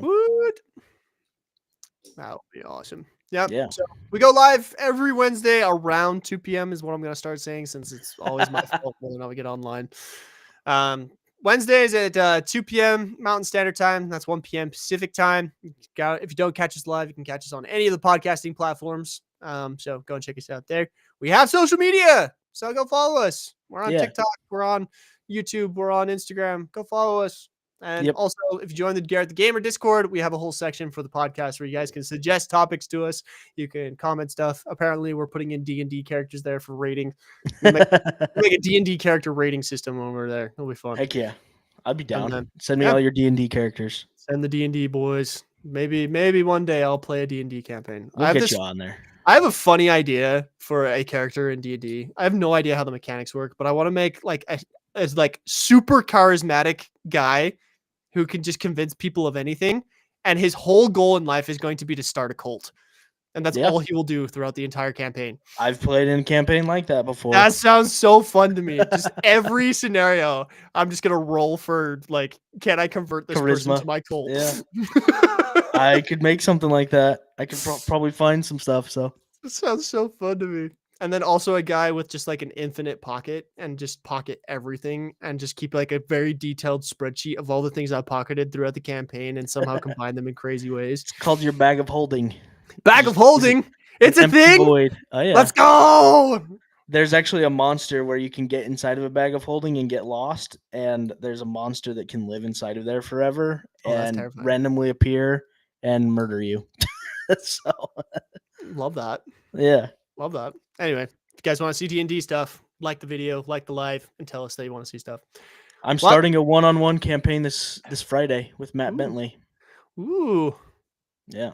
that would be awesome. Yep. Yeah. So we go live every Wednesday around 2 p.m. is what I'm going to start saying, since it's always my fault whether or not we get online. Wednesdays at 2 p.m. Mountain Standard Time. That's 1 p.m. Pacific Time. If you don't catch us live, you can catch us on any of the podcasting platforms. So go and check us out there. We have social media, so go follow us. We're on TikTok. We're on YouTube. We're on Instagram. Go follow us. And also, if you join the Garett the Gamer Discord, we have a whole section for the podcast where you guys can suggest topics to us. You can comment stuff. Apparently, we're putting in D&D characters there for rating. We'll make a D&D character rating system when we're there. It'll be fun. Heck yeah. I'd be down. Send me all your D&D characters. Send the D&D boys. Maybe one day I'll play a D&D campaign. We'll get you on there. I have a funny idea for a character in D&D. I have no idea how the mechanics work, but I want to make like a super charismatic guy who can just convince people of anything. And his whole goal in life is going to be to start a cult. And that's all he will do throughout the entire campaign. I've played in a campaign like that before. That sounds so fun to me. Just every scenario, I'm just going to roll for like, can I convert this person to my cult? Yeah. I could make something like that. I could probably find some stuff. So it sounds so fun to me. And then also a guy with just like an infinite pocket and just pocket everything and just keep like a very detailed spreadsheet of all the things I pocketed throughout the campaign and somehow combine them in crazy ways. It's called your bag of holding. Bag of holding. It's a thing. Void. Oh yeah. Let's go. There's actually a monster where you can get inside of a bag of holding and get lost. And there's a monster that can live inside of there forever and randomly appear and murder you. So love that. Yeah. Love that. Anyway, if you guys want to see D&D stuff, like the video, like the live, and tell us that you want to see stuff. I'm starting a one-on-one campaign this Friday with Matt Bentley. Ooh. Yeah.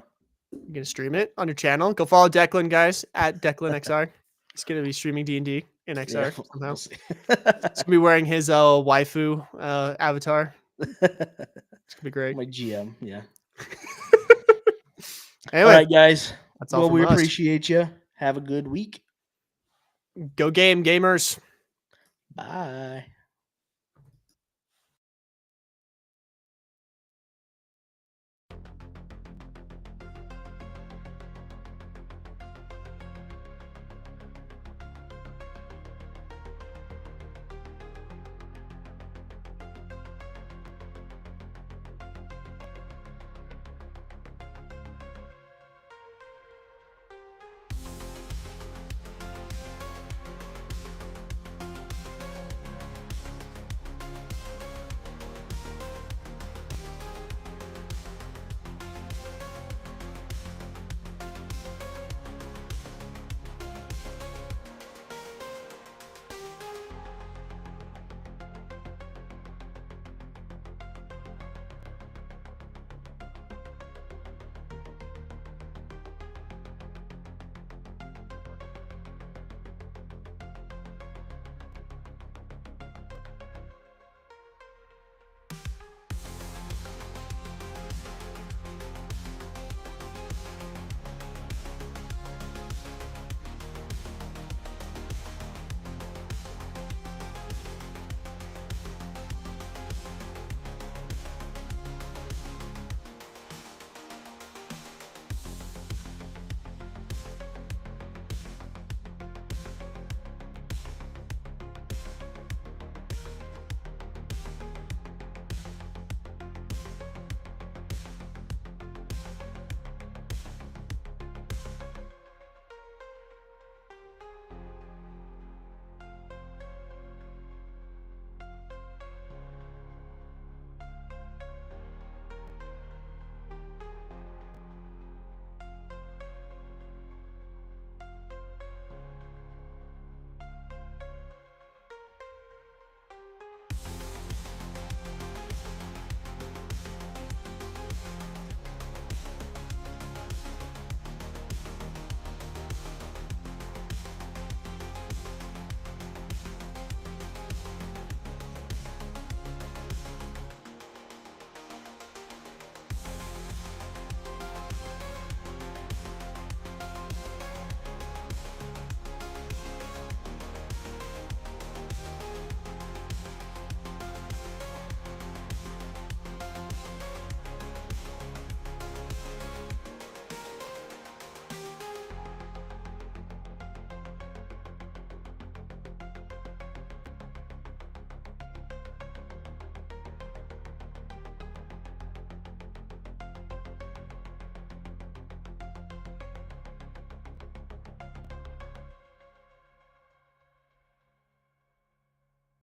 You're going to stream it on your channel. Go follow Declan, guys, at DeclanXR. He's going to be streaming D&D in XR somehow. He's going to be wearing his waifu avatar. It's going to be great. My GM, yeah. Anyway, all right, guys. That's all we appreciate you. Have a good week. Go game, gamers. Bye.